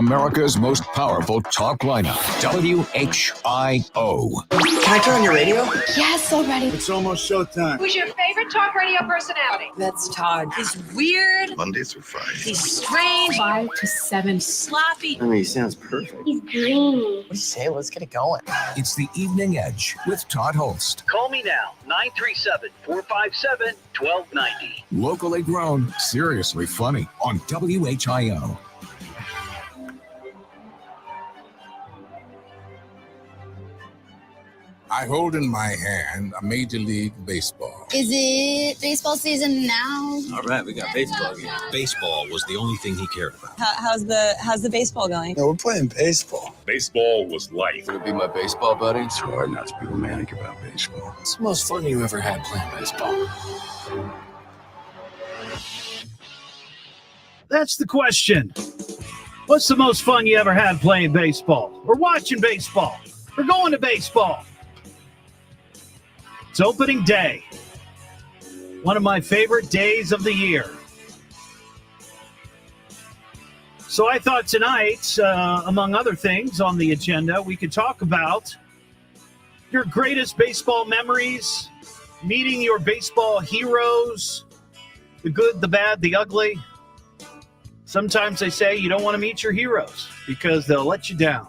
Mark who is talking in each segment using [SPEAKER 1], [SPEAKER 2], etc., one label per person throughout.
[SPEAKER 1] America's most powerful talk lineup, WHIO.
[SPEAKER 2] Can I turn on your radio?
[SPEAKER 3] Yes, already.
[SPEAKER 4] It's almost showtime.
[SPEAKER 5] Who's your favorite talk radio personality?
[SPEAKER 3] That's Todd. He's weird.
[SPEAKER 4] Monday through Friday.
[SPEAKER 3] He's strange. 5 to 7.
[SPEAKER 2] I
[SPEAKER 3] Sloppy.
[SPEAKER 2] mean, he sounds perfect.
[SPEAKER 6] He's dreamy.
[SPEAKER 2] What do you say? Let's get it going.
[SPEAKER 1] It's the Evening Edge with Todd Hollst.
[SPEAKER 7] Call me now, 937-457-1290.
[SPEAKER 1] Locally grown, seriously funny on WHIO.
[SPEAKER 8] I hold in my hand a Major League Baseball.
[SPEAKER 9] Is it baseball season now?
[SPEAKER 10] All right, we got baseball again. Baseball was the only thing he cared about.
[SPEAKER 11] How's the baseball going?
[SPEAKER 4] No, we're playing baseball.
[SPEAKER 12] Baseball was life.
[SPEAKER 8] Would it be my baseball buddy?
[SPEAKER 4] It's hard not to be romantic about baseball.
[SPEAKER 2] What's the most fun you ever had playing baseball?
[SPEAKER 13] That's the question. What's the most fun you ever had playing baseball? Or watching baseball? Or going to baseball? It's opening day. One of my favorite days of the year. So I thought tonight, among other things on the agenda, we could talk about your greatest baseball memories, meeting your baseball heroes, the good, the bad, the ugly. Sometimes they say you don't want to meet your heroes because they'll let you down.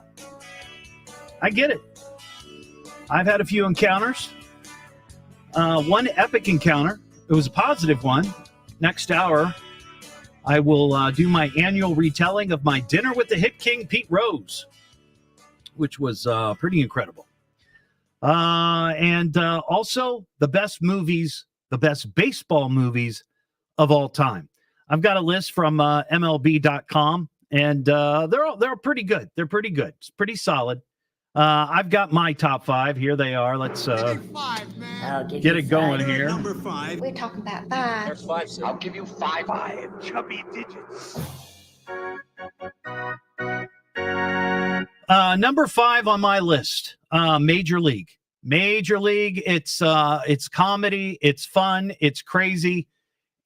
[SPEAKER 13] I get it. I've had a few encounters. One epic encounter. It was a positive one. Next hour, I will do my annual retelling of my dinner with the hit king, Pete Rose, which was pretty incredible. And also the best movies, the best baseball movies of all time. I've got a list from MLB.com, and they're pretty good. They're pretty good. It's pretty solid. I've got my top 5. Here they are. Let's get it going here.
[SPEAKER 8] Number 5.
[SPEAKER 6] We're talking about 5.
[SPEAKER 2] There's 5, sir.
[SPEAKER 7] I'll give you 5.
[SPEAKER 4] 5 chubby digits.
[SPEAKER 13] Number 5 on my list, Major League. Major League. It's comedy. It's fun. It's crazy.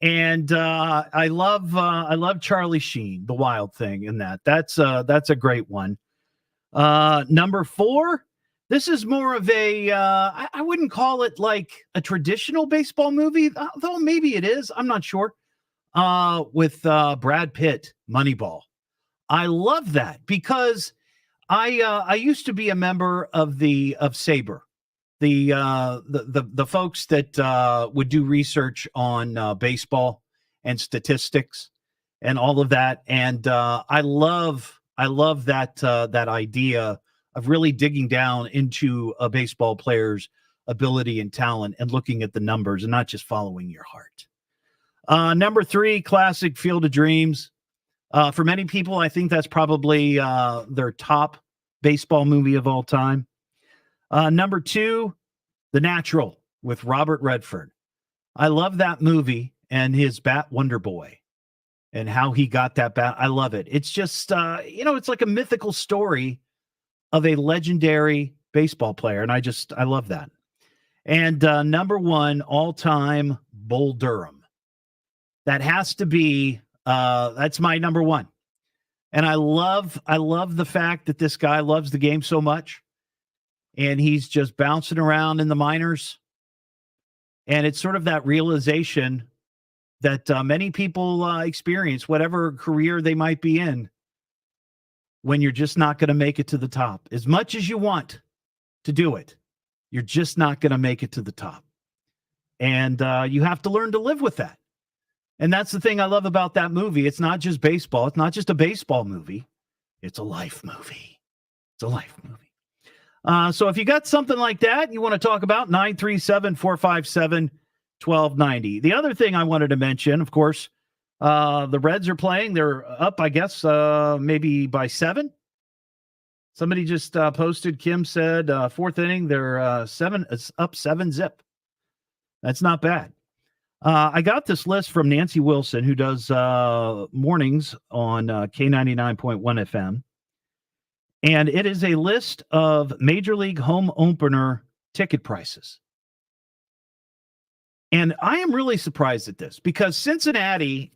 [SPEAKER 13] And I love Charlie Sheen, the Wild Thing in that. That's a great one. Number 4, this is more of a, I wouldn't call it like a traditional baseball movie, though maybe it is. I'm not sure. With Brad Pitt, Moneyball. I love that because I used to be a member of Sabre, the folks that would do research on baseball and statistics and all of that. And I love that idea of really digging down into a baseball player's ability and talent and looking at the numbers and not just following your heart. Number 3, classic Field of Dreams. For many people, I think that's probably their top baseball movie of all time. Number 2, The Natural with Robert Redford. I love that movie and his bat Wonder Boy and how he got that bat. I love it. It's just, it's like a mythical story of a legendary baseball player. And I love that. And number 1 all-time, Bull Durham. That has to be, that's my number 1. And I love the fact that this guy loves the game so much. And he's just bouncing around in the minors. And it's sort of that realization that many people experience, whatever career they might be in, when you're just not going to make it to the top. As much as you want to do it, you're just not going to make it to the top. And you have to learn to live with that. And that's the thing I love about that movie. It's not just baseball. It's not just a baseball movie. It's a life movie. It's a life movie. So if you got something like that you want to talk about, 937-457-1290. The other thing I wanted to mention, of course, the Reds are playing. They're up, I guess, maybe by 7. Somebody just posted, Kim said, 4th inning, they're up 7-zip. That's not bad. I got this list from Nancy Wilson, who does mornings on K99.1 FM. And it is a list of Major League home opener ticket prices. And I am really surprised at this because Cincinnati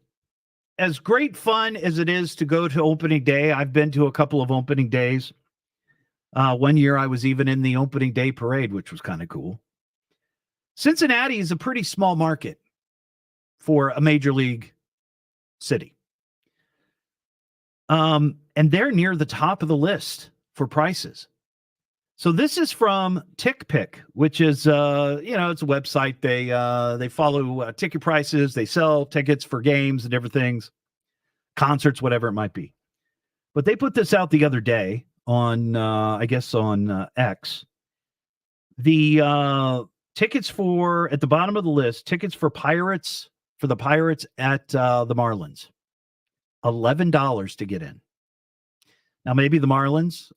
[SPEAKER 13] as great fun as it is to go to opening day, I've been to a couple of opening days. One year I was even in the opening day parade, which was kind of cool. Cincinnati is a pretty small market for a major league city. And they're near the top of the list for prices. So this is from TickPick, which is, it's a website. They follow ticket prices. They sell tickets for games and different things, concerts, whatever it might be. But they put this out the other day on, on X. The tickets at the bottom of the list, tickets for the Pirates at the Marlins, $11 to get in. Now, maybe the Marlins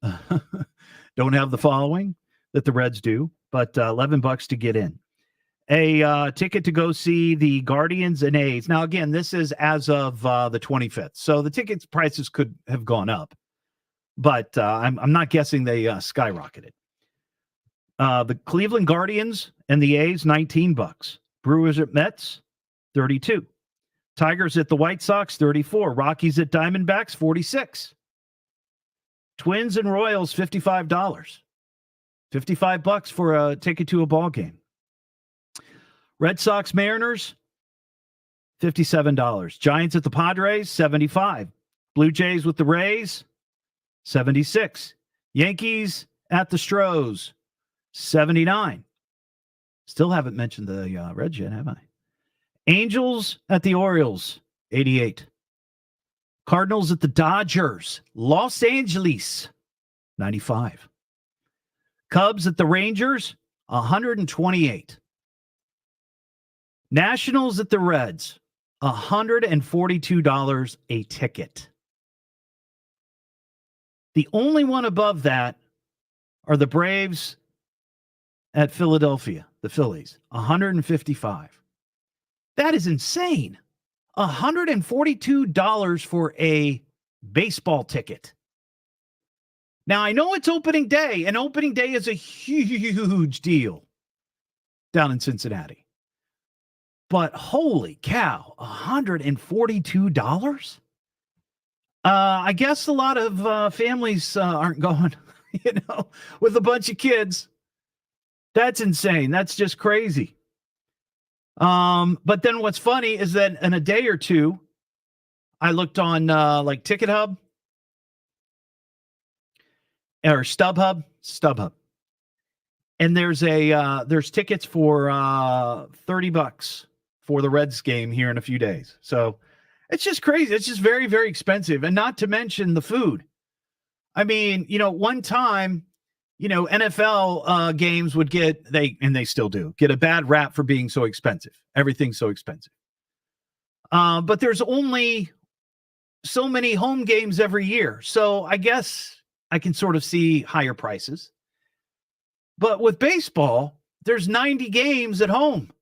[SPEAKER 13] don't have the following that the Reds do, but $11 to get in. A ticket to go see the Guardians and A's. Now, again, this is as of the 25th, so the tickets prices could have gone up, but I'm not guessing they skyrocketed. The Cleveland Guardians and the A's, $19. Brewers at Mets, $32. Tigers at the White Sox, $34. Rockies at Diamondbacks, $46. Twins and Royals, $55. $55 for a ticket to a ball game. Red Sox Mariners, $57. Giants at the Padres, $75. Blue Jays with the Rays, $76. Yankees at the Stros, $79. Still haven't mentioned the Reds yet, have I? Angels at the Orioles, $88. Cardinals at the Dodgers, Los Angeles, $95. Cubs at the Rangers, $128. Nationals at the Reds, $142 a ticket. The only one above that are the Braves at Philadelphia, the Phillies, $155. That is insane. $142 for a baseball ticket. Now, I know it's opening day, and opening day is a huge deal down in Cincinnati. But holy cow, $142? I guess a lot of families aren't going, with a bunch of kids. That's insane. That's just crazy. But then what's funny is that in a day or two, I looked on like Ticket Hub or StubHub, and there's tickets for $30 for the Reds game here in a few days. So it's just crazy. It's just very, very expensive, and not to mention the food. I mean, one time, NFL games would they still do, get a bad rap for being so expensive. Everything's so expensive. But there's only so many home games every year. So I guess I can sort of see higher prices. But with baseball, there's 90 games at home.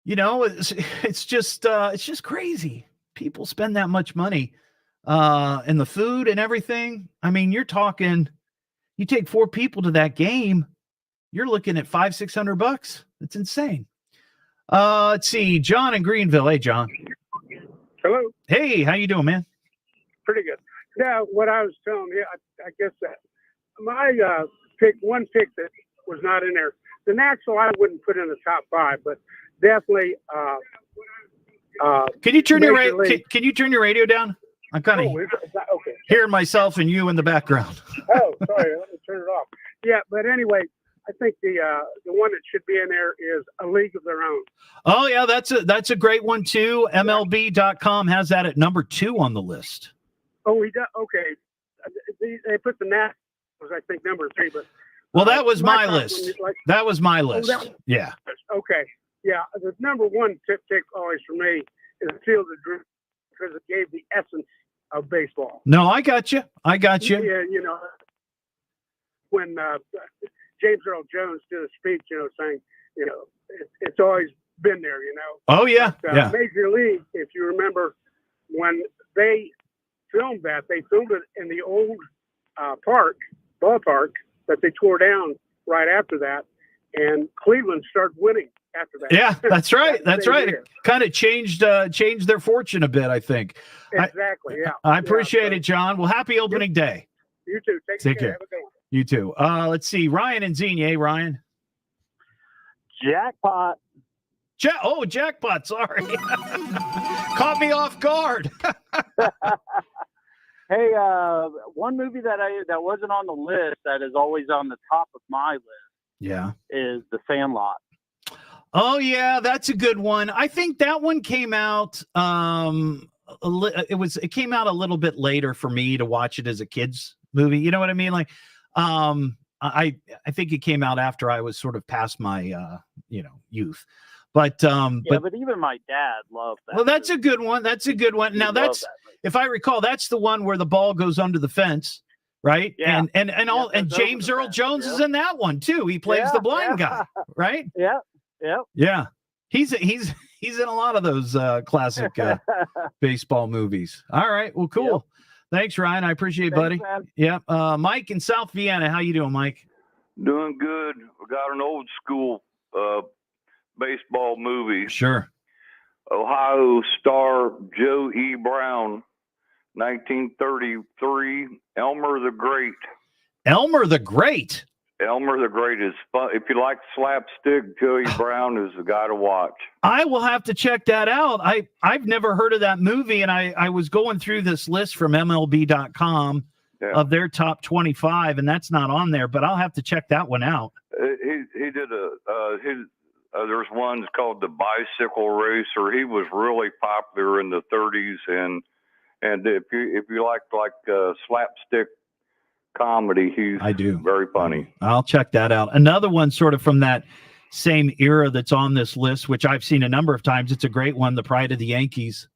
[SPEAKER 13] It's just crazy. People spend that much money and the food and everything. I mean, you're talking, you take 4 people to that game, you're looking at $500-$600. It's insane. Let's see, John in Greenville. Hey, John.
[SPEAKER 6] Hello.
[SPEAKER 13] Hey, how you doing, man?
[SPEAKER 6] Pretty good. Yeah, what I was telling you, I guess that my one pick that was not in there, the National I wouldn't put in the top 5, but definitely.
[SPEAKER 13] Can you turn Can you turn your radio down? I'm kind of
[SPEAKER 6] okay.
[SPEAKER 13] Hearing myself and you in the background.
[SPEAKER 6] Oh, sorry. Let me turn it off. Yeah, but anyway, I think the one that should be in there is A League of Their Own.
[SPEAKER 13] Oh yeah, that's a great one too. MLB.com has that at number 2 on the list.
[SPEAKER 6] Oh, he does. Okay, they put the Nationals, I think, number 3, but
[SPEAKER 13] that was my list. That was my list. Yeah.
[SPEAKER 6] Okay. Yeah, the number 1 pick always for me is Field of Dreams, because it gave the essence of baseball.
[SPEAKER 13] No, I got you.
[SPEAKER 6] Yeah, when James Earl Jones did a speech, saying, it's always been there,
[SPEAKER 13] Oh, yeah.
[SPEAKER 6] But, Major League, if you remember, when they filmed that, they filmed it in the old ballpark that they tore down right after that, and Cleveland started winning after that.
[SPEAKER 13] Yeah, that's right. That's
[SPEAKER 6] what they
[SPEAKER 13] right.
[SPEAKER 6] did.
[SPEAKER 13] It kind of changed their fortune a bit, I think.
[SPEAKER 6] Exactly. Yeah.
[SPEAKER 13] I appreciate
[SPEAKER 6] Yeah, so
[SPEAKER 13] it, John. Well, happy opening day.
[SPEAKER 6] You too. Take care. Have a good one.
[SPEAKER 13] You too. Let's see. Ryan and Xenia. Ryan.
[SPEAKER 7] Jackpot.
[SPEAKER 13] Jackpot. Sorry. Caught me off guard.
[SPEAKER 7] Hey, one movie that wasn't on the list that is always on the top of my list.
[SPEAKER 13] Yeah.
[SPEAKER 7] Is The Sandlot.
[SPEAKER 13] Oh yeah, that's a good one. I think that one came out. It came out a little bit later for me to watch it as a kid's movie. You know what I mean? Like, I think it came out after I was sort of past my youth. But
[SPEAKER 7] but even my dad loved that.
[SPEAKER 13] Well, that's a good one. That's a good one. Now that's, if I recall, that's the one where the ball goes under the fence, right?
[SPEAKER 7] Yeah.
[SPEAKER 13] And James Earl Jones is in that one too. He plays the blind guy, right?
[SPEAKER 7] Yeah.
[SPEAKER 13] Yeah. He's in a lot of those classic baseball movies. All right. Well, cool. Yep. Thanks, Ryan. I appreciate it, buddy. Man. Yep. Mike in South Vienna. How you doing, Mike?
[SPEAKER 12] Doing good. We got an old school baseball movie.
[SPEAKER 13] Sure.
[SPEAKER 12] Ohio star Joe E. Brown, 1933. Elmer the Great.
[SPEAKER 13] Elmer the Great.
[SPEAKER 12] Elmer the Great is fun. If you like slapstick, Joey Brown is the guy to watch.
[SPEAKER 13] I will have to check that out. I've never heard of that movie, and I was going through this list from MLB.com of their top 25, and that's not on there, but I'll have to check that one out.
[SPEAKER 12] He did there's one called The Bicycle Racer. He was really popular in the 30s, and if you like slapstick comedy,
[SPEAKER 13] I do.
[SPEAKER 12] Very funny.
[SPEAKER 13] I'll check that out. Another one sort of from that same era that's on this list, which I've seen a number of times. It's a great one, The Pride of the Yankees,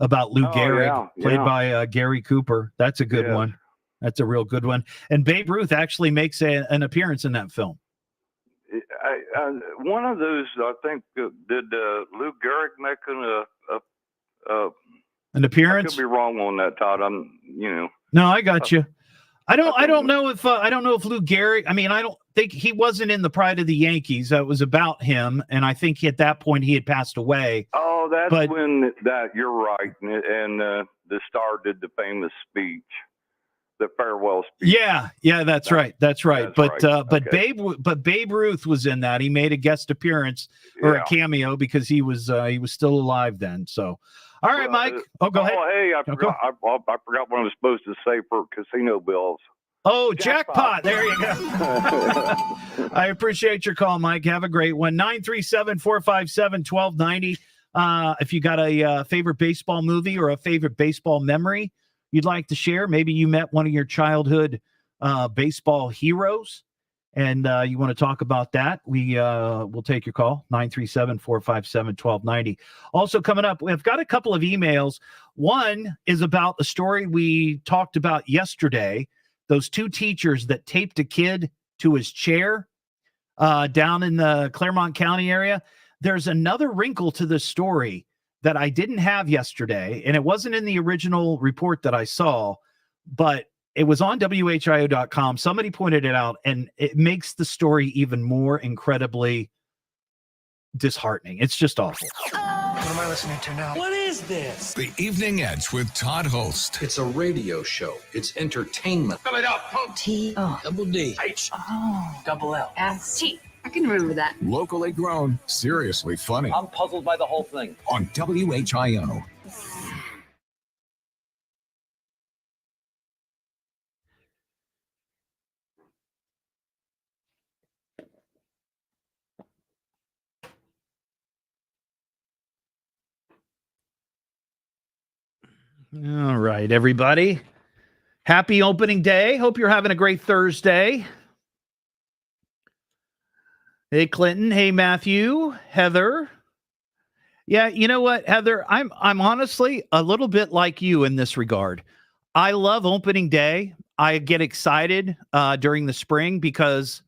[SPEAKER 13] about Lou Gehrig, played by Gary Cooper. That's a good one. That's a real good one. And Babe Ruth actually makes an appearance in that film.
[SPEAKER 12] One of those, I think, did Lou Gehrig make
[SPEAKER 13] an appearance?
[SPEAKER 12] I could be wrong on that, Todd.
[SPEAKER 13] No, I got you. I don't know if Lou Gehrig. I mean, I don't think he wasn't in The Pride of the Yankees. It was about him, and I think at that point he had passed away.
[SPEAKER 12] Oh, that's when you're right, and the star did the famous speech, the farewell speech.
[SPEAKER 13] Yeah, that's right. That's right. But Babe Ruth was in that. He made a guest appearance or a cameo because he was still alive then. So. All right, Mike. Go ahead.
[SPEAKER 12] Oh, hey, I forgot what I was supposed to say for casino bills.
[SPEAKER 13] Oh, jackpot. There you go. I appreciate your call, Mike. Have a great one. 937-457-1290. If you got a favorite baseball movie or a favorite baseball memory you'd like to share, maybe you met one of your childhood baseball heroes, and you want to talk about that, we'll take your call, 937-457-1290. Also coming up, we've got a couple of emails. One is about the story we talked about yesterday, those two teachers that taped a kid to his chair down in the Claremont County area. There's another wrinkle to this story that I didn't have yesterday, and it wasn't in the original report that I saw, but it was on WHIO.com. Somebody pointed it out, and it makes the story even more incredibly disheartening. It's just awful.
[SPEAKER 2] What am I listening to now? What is this?
[SPEAKER 1] The Evening Edge with Todd Hollst.
[SPEAKER 10] It's a radio show. It's entertainment.
[SPEAKER 2] Spell it out.
[SPEAKER 3] T-O.
[SPEAKER 10] Double D.
[SPEAKER 2] H.
[SPEAKER 3] Oh.
[SPEAKER 2] Double L.
[SPEAKER 3] S-T. I can remember that.
[SPEAKER 1] Locally grown, seriously funny.
[SPEAKER 10] I'm puzzled by the whole thing.
[SPEAKER 1] On WHIO.
[SPEAKER 13] All right, everybody. Happy opening day. Hope you're having a great Thursday. Hey, Clinton. Hey, Matthew. Heather. Yeah, you know what, Heather? I'm honestly a little bit like you in this regard. I love opening day. I get excited during the spring because,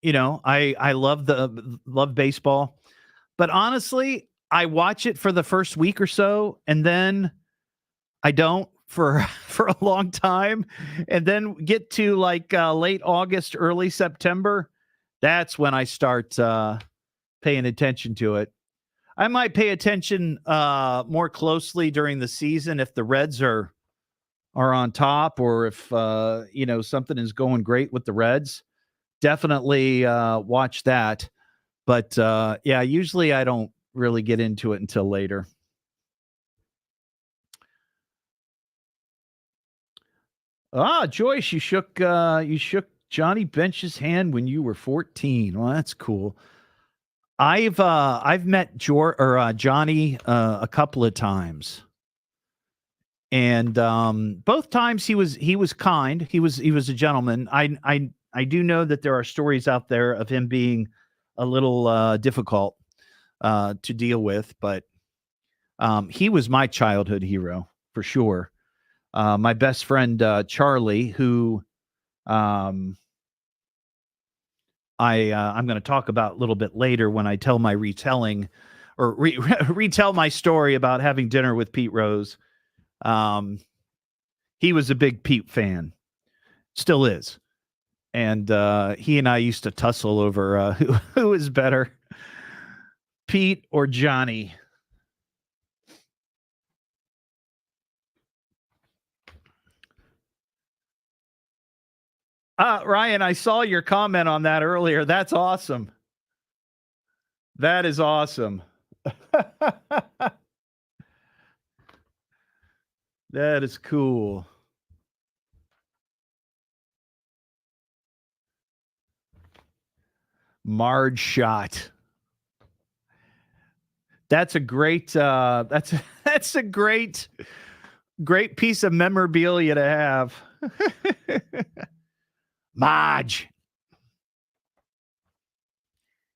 [SPEAKER 13] I love baseball. But honestly, I watch it for the first week or so, and then I don't for a long time, and then get to like late August, early September. That's when I start paying attention to it. I might pay attention more closely during the season if the Reds are on top, or if something is going great with the Reds. Definitely watch that. But usually I don't really get into it until later. Joyce, you shook Johnny Bench's hand when you were 14. Well, that's cool. I've met Johnny a couple of times, and both times he was kind. He was a gentleman. I do know that there are stories out there of him being a little difficult to deal with, but he was my childhood hero for sure. My best friend Charlie, who I'm going to talk about a little bit later when I tell my retelling or retell my story about having dinner with Pete Rose. He was a big Pete fan, still is. And he and I used to tussle over who is better, Pete or Johnny. Ryan, I saw your comment on that earlier. That's awesome. That is awesome. That is cool. Marge shot. That's a great that's a great piece of memorabilia to have. Marge.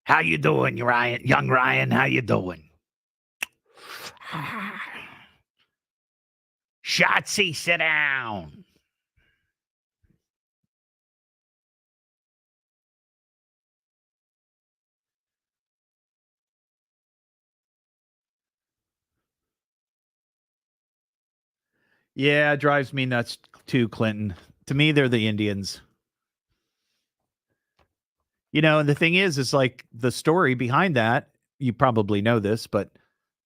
[SPEAKER 13] How you doing, Ryan? Young Ryan, how you doing? Shotzi, sit down. Yeah, it drives me nuts too, Clinton. To me, they're the Indians. And the thing is like the story behind that, you probably know this, but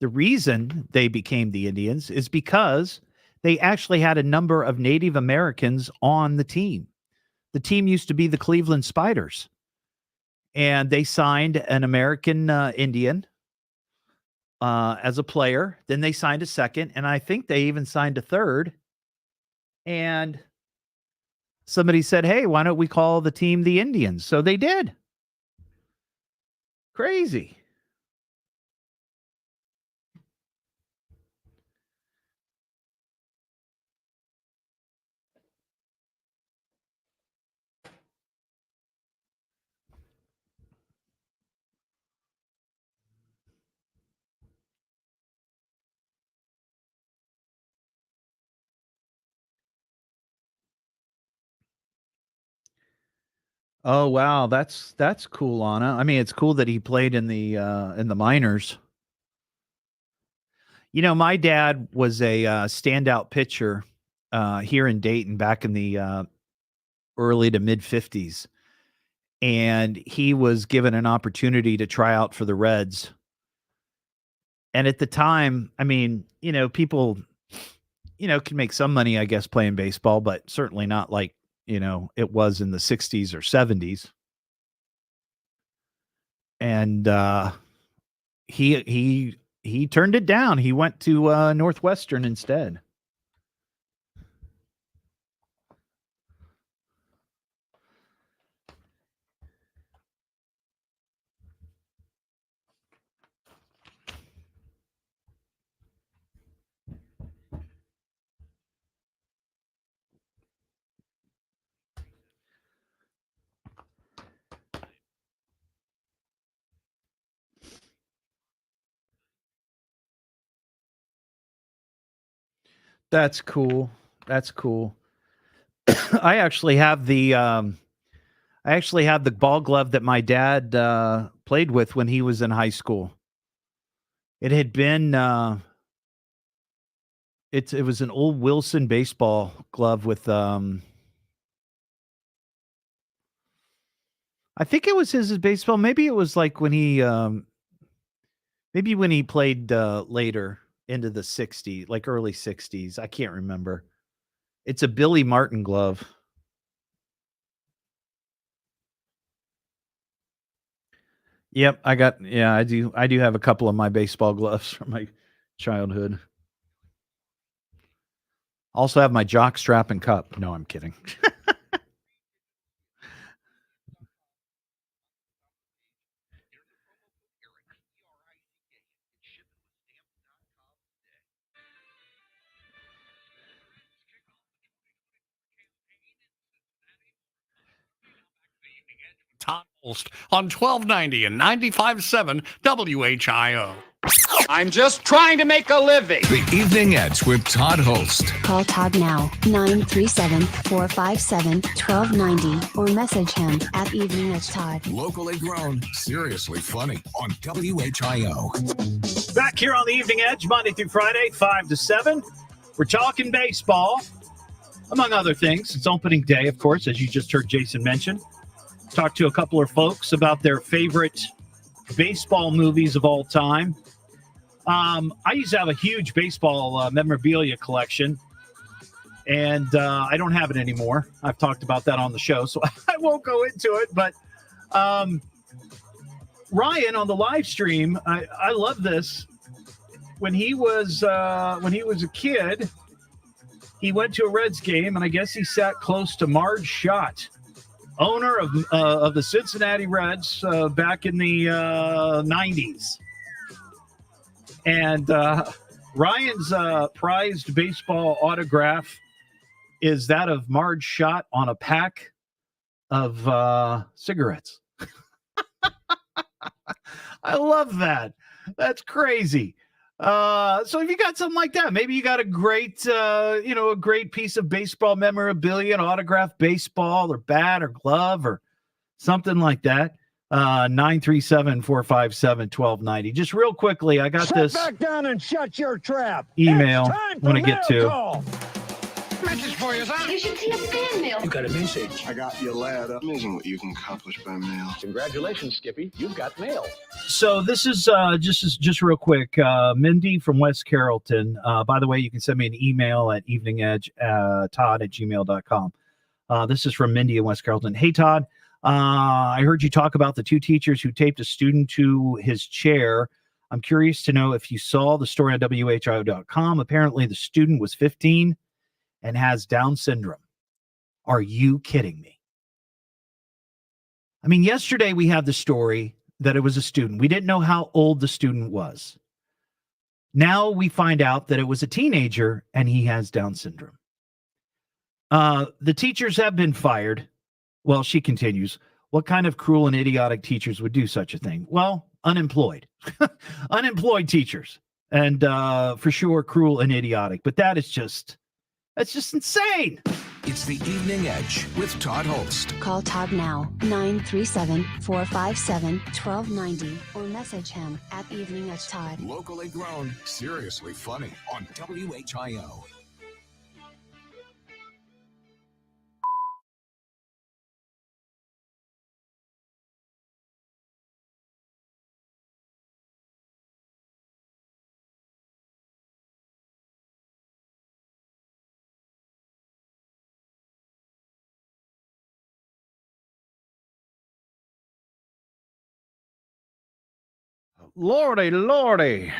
[SPEAKER 13] the reason they became the Indians is because they actually had a number of Native Americans on the team. The team used to be the Cleveland Spiders, and they signed an American Indian as a player. Then they signed a second, and I think they even signed a third. And somebody said, hey, why don't we call the team the Indians? So they did. Crazy. Oh wow, that's cool, Anna. I mean, it's cool that he played in the minors. My dad was a standout pitcher here in Dayton back in the early to mid 50s. And he was given an opportunity to try out for the Reds. And at the time, I mean, people, can make some money, I guess, playing baseball, but certainly not like, it was in the 60s or 70s. And he turned it down. He went to Northwestern instead. That's cool. That's cool. I actually have the ball glove that my dad played with when he was in high school. It had been it was an old Wilson baseball glove with I think it was his baseball. Maybe it was like when he played later into the 60s, like early 60s. I can't remember. It's a Billy Martin glove. Yep, I do have a couple of my baseball gloves from my childhood. Also have my jock strap and cup. No, I'm kidding.
[SPEAKER 14] Todd Hollst on 1290 and 95.7 WHIO.
[SPEAKER 2] I'm just trying to make a living.
[SPEAKER 1] The Evening Edge with Todd Hollst.
[SPEAKER 15] Call Todd now, 937-457-1290, or message him at Evening Edge Todd.
[SPEAKER 1] Locally grown, seriously funny on WHIO.
[SPEAKER 13] Back here on the Evening Edge, Monday through Friday, 5 to 7. We're talking baseball, among other things. It's opening day, of course, as you just heard Jason mention. Talked to a couple of folks about their favorite baseball movies of all time. I used to have a huge baseball memorabilia collection, and I don't have it anymore. I've talked about that on the show, so I won't go into it. But Ryan on the live stream, I love this. When he was a kid, he went to a Reds game, and I guess he sat close to Marge Schott, owner of the Cincinnati Reds back in the 90s. And Ryan's prized baseball autograph is that of Marge Schott on a pack of cigarettes. I love that. That's crazy. So if you got something like that, maybe you got a great piece of baseball memorabilia, an autographed baseball or bat or glove or something like that. 937-457-1290. Just real quickly, I got this.
[SPEAKER 2] Sit back down and shut your trap.
[SPEAKER 13] Email I want to get to.
[SPEAKER 2] Message for you, son.
[SPEAKER 5] You should see a fan mail.
[SPEAKER 4] You got a message. I got your letter. Amazing what you can accomplish by mail.
[SPEAKER 2] Congratulations, Skippy. You've got mail.
[SPEAKER 13] So this is just real quick. Mindy from West Carrollton. By the way, you can send me an email at eveningedge todd@gmail.com. This is from Mindy in West Carrollton. Hey, Todd. I heard you talk about the two teachers who taped a student to his chair. I'm curious to know if you saw the story on WHIO.com. Apparently, the student was 15 and has Down syndrome. Are you kidding me? I mean, yesterday we had the story that it was a student. We didn't know how old the student was. Now we find out that it was a teenager and he has Down syndrome. The teachers have been fired. Well, she continues, what kind of cruel and idiotic teachers would do such a thing? Well, unemployed. Unemployed teachers. And for sure, cruel and idiotic. But that's just insane.
[SPEAKER 1] It's the Evening Edge with Todd Hollst.
[SPEAKER 15] Call Todd now, 937-457-1290, or message him at Evening Edge Todd.
[SPEAKER 1] Locally grown, seriously funny on WHIO.
[SPEAKER 13] Lordy.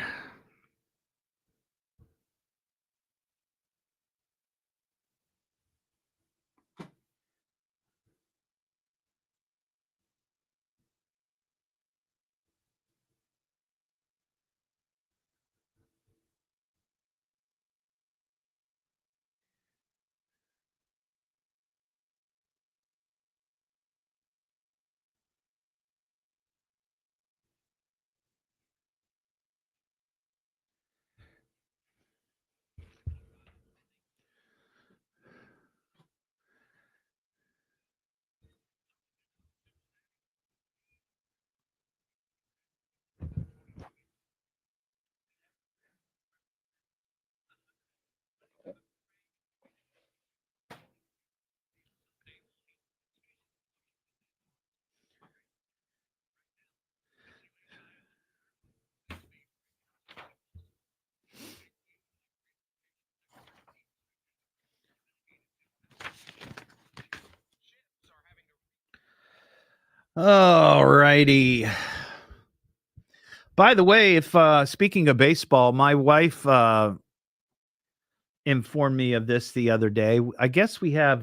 [SPEAKER 13] All righty. By the way, if speaking of baseball, my wife informed me of this the other day. I guess we have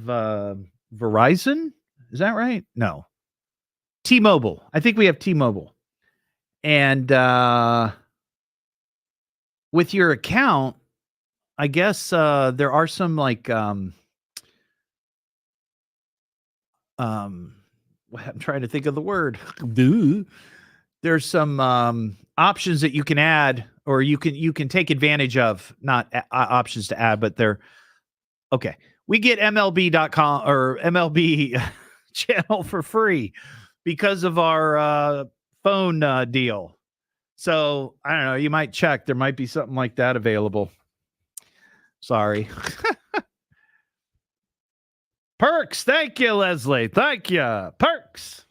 [SPEAKER 13] Verizon. Is that right? No. T-Mobile. I think we have T-Mobile. And with your account, I guess there are some like I'm trying to think of the word. There's some options that you can add, or you can take advantage of. Not options to add, but they're okay. We get MLB.com or MLB channel for free because of our phone deal. So I don't know. You might check. There might be something like that available. Sorry. Perks. Thank you, Leslie. Thank you. Perks.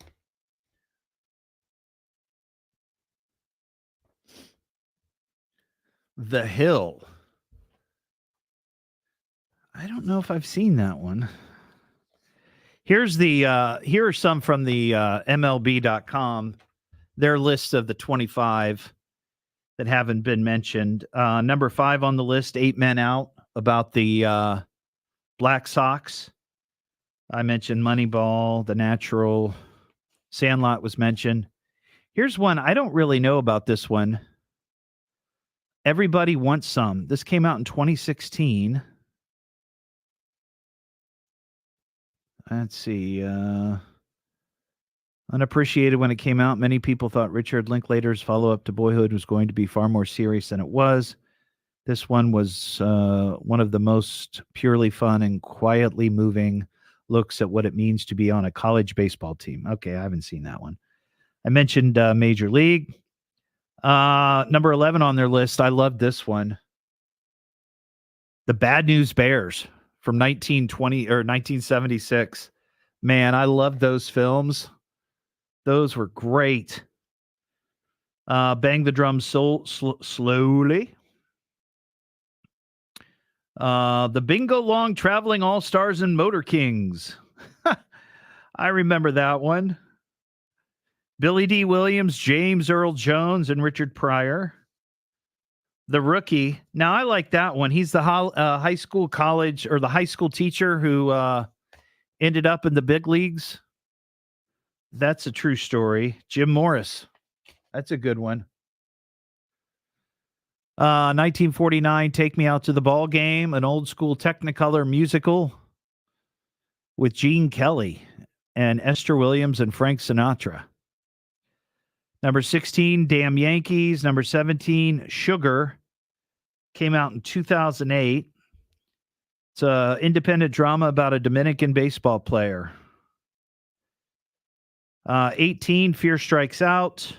[SPEAKER 13] The Hill. I don't know if I've seen that one. Here's the here are some from the MLB.com, their list of the 25 that haven't been mentioned. Number 5 on the list, 8 Men Out, about the Black Sox. I mentioned Moneyball, The Natural, Sandlot was mentioned. Here's one. I don't really know about this one. Everybody Wants Some. This came out in 2016. Let's see. Unappreciated when it came out. Many people thought Richard Linklater's follow-up to Boyhood was going to be far more serious than it was. This one was one of the most purely fun and quietly moving looks at what it means to be on a college baseball team. Okay, I haven't seen that one. I mentioned Major League. Number 11 on their list. I love this one. The Bad News Bears from 1920 or 1976. Man, I love those films. Those were great. Bang the Drum Slowly. The Bingo Long Traveling All-Stars and Motor Kings. I remember that one. Billy D. Williams, James Earl Jones, and Richard Pryor. The Rookie. Now, I like that one. He's the high school teacher who ended up in the big leagues. That's a true story. Jim Morris. That's a good one. 1949, Take Me Out to the Ball Game, an old school Technicolor musical with Gene Kelly and Esther Williams and Frank Sinatra. Number 16, Damn Yankees. Number 17, Sugar. Came out in 2008. It's an independent drama about a Dominican baseball player. 18, Fear Strikes Out.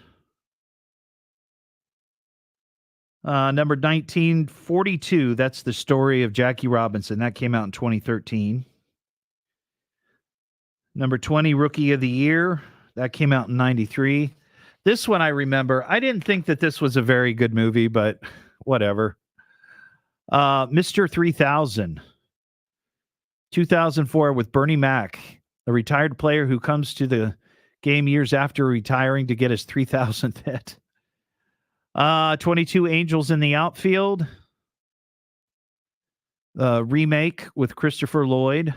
[SPEAKER 13] Number 19, 42. That's the story of Jackie Robinson. That came out in 2013. Number 20, Rookie of the Year. That came out in 93. This one I remember. I didn't think that this was a very good movie, but whatever. Mr. 3000. 2004 with Bernie Mac, a retired player who comes to the game years after retiring to get his 3,000th hit. 22 Angels in the Outfield. Remake with Christopher Lloyd.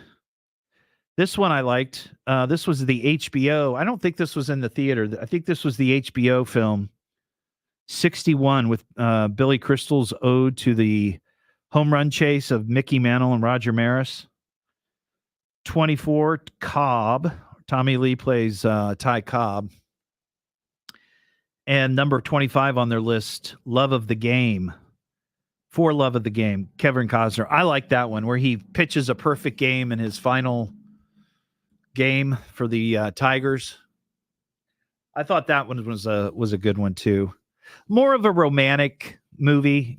[SPEAKER 13] This one I liked. This was the HBO. I don't think this was in the theater. I think this was the HBO film. 61 with Billy Crystal's ode to the home run chase of Mickey Mantle and Roger Maris. 24, Cobb. Tommy Lee plays Ty Cobb. And number 25 on their list, Love of the Game. For Love of the Game, Kevin Costner. I like that one where he pitches a perfect game in his final game for the Tigers. I thought that one was a good one too. More of a romantic movie,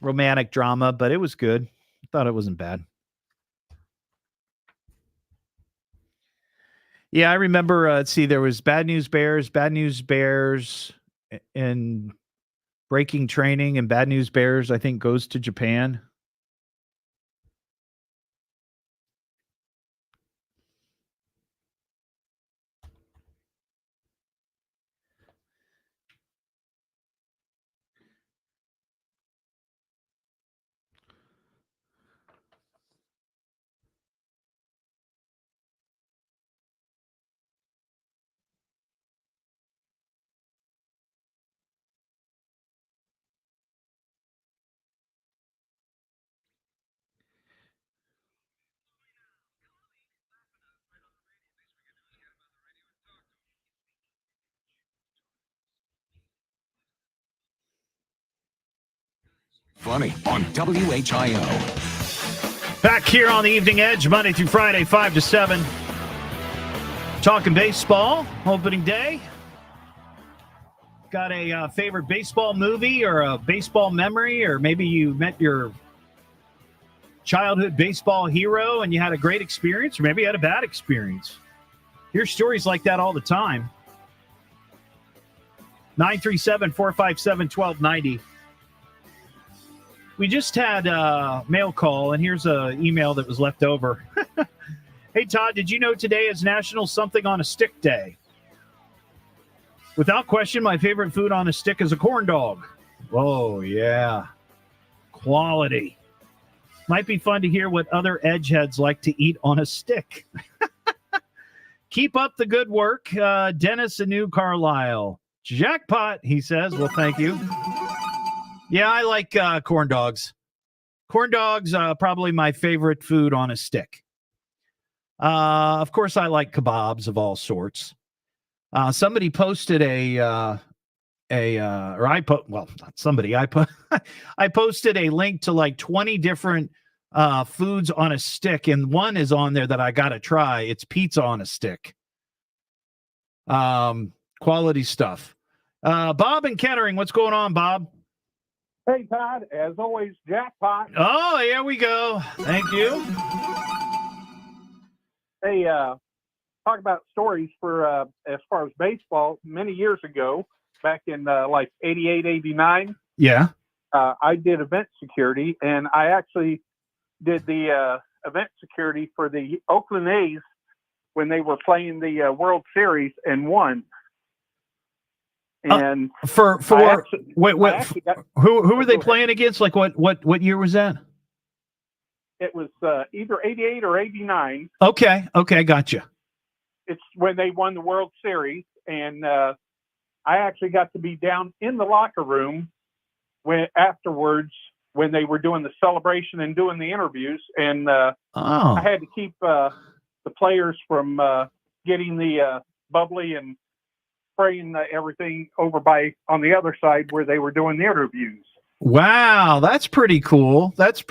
[SPEAKER 13] romantic drama, but it was good. I thought it wasn't bad. Yeah, I remember. Let's see, there was Bad News Bears, and Breaking Training, and Bad News Bears, I think, goes to Japan.
[SPEAKER 1] Funny on WHIO.
[SPEAKER 13] Back here on the Evening Edge, Monday through Friday, 5 to 7. Talking baseball, opening day. Got a favorite baseball movie or a baseball memory, or maybe you met your childhood baseball hero and you had a great experience, or maybe you had a bad experience. Hear stories like that all the time. 937-457-1290. We just had a mail call, and here's an email that was left over. Hey, Todd, did you know today is National Something on a Stick Day? Without question, my favorite food on a stick is a corn dog. Oh, yeah. Quality. Might be fun to hear what other edgeheads like to eat on a stick. Keep up the good work. Dennis in New Carlisle. Jackpot, he says. Well, thank you. Yeah, I like corn dogs. Corn dogs, probably my favorite food on a stick. Of course, I like kebabs of all sorts. Somebody posted I posted a link to like 20 different foods on a stick, and one is on there that I got to try. It's pizza on a stick. Quality stuff. Bob in Kettering, what's going on, Bob?
[SPEAKER 6] Hey, Todd, as always, jackpot.
[SPEAKER 13] Oh, here we go. Thank you.
[SPEAKER 6] Hey, talk about stories for as far as baseball. Many years ago, back in like 88, 89,
[SPEAKER 13] Yeah.
[SPEAKER 6] I did event security, and I actually did the event security for the Oakland A's when they were playing the World Series and won. And
[SPEAKER 13] who were they playing against? Like what year was that?
[SPEAKER 6] It was either 88 or 89.
[SPEAKER 13] Okay, gotcha.
[SPEAKER 6] It's when they won the World Series, and I actually got to be down in the locker room afterwards when they were doing the celebration and doing the interviews, and I had to keep the players from getting the bubbly and spraying everything over on the other side where they were doing the interviews.
[SPEAKER 13] Wow, that's pretty cool. Next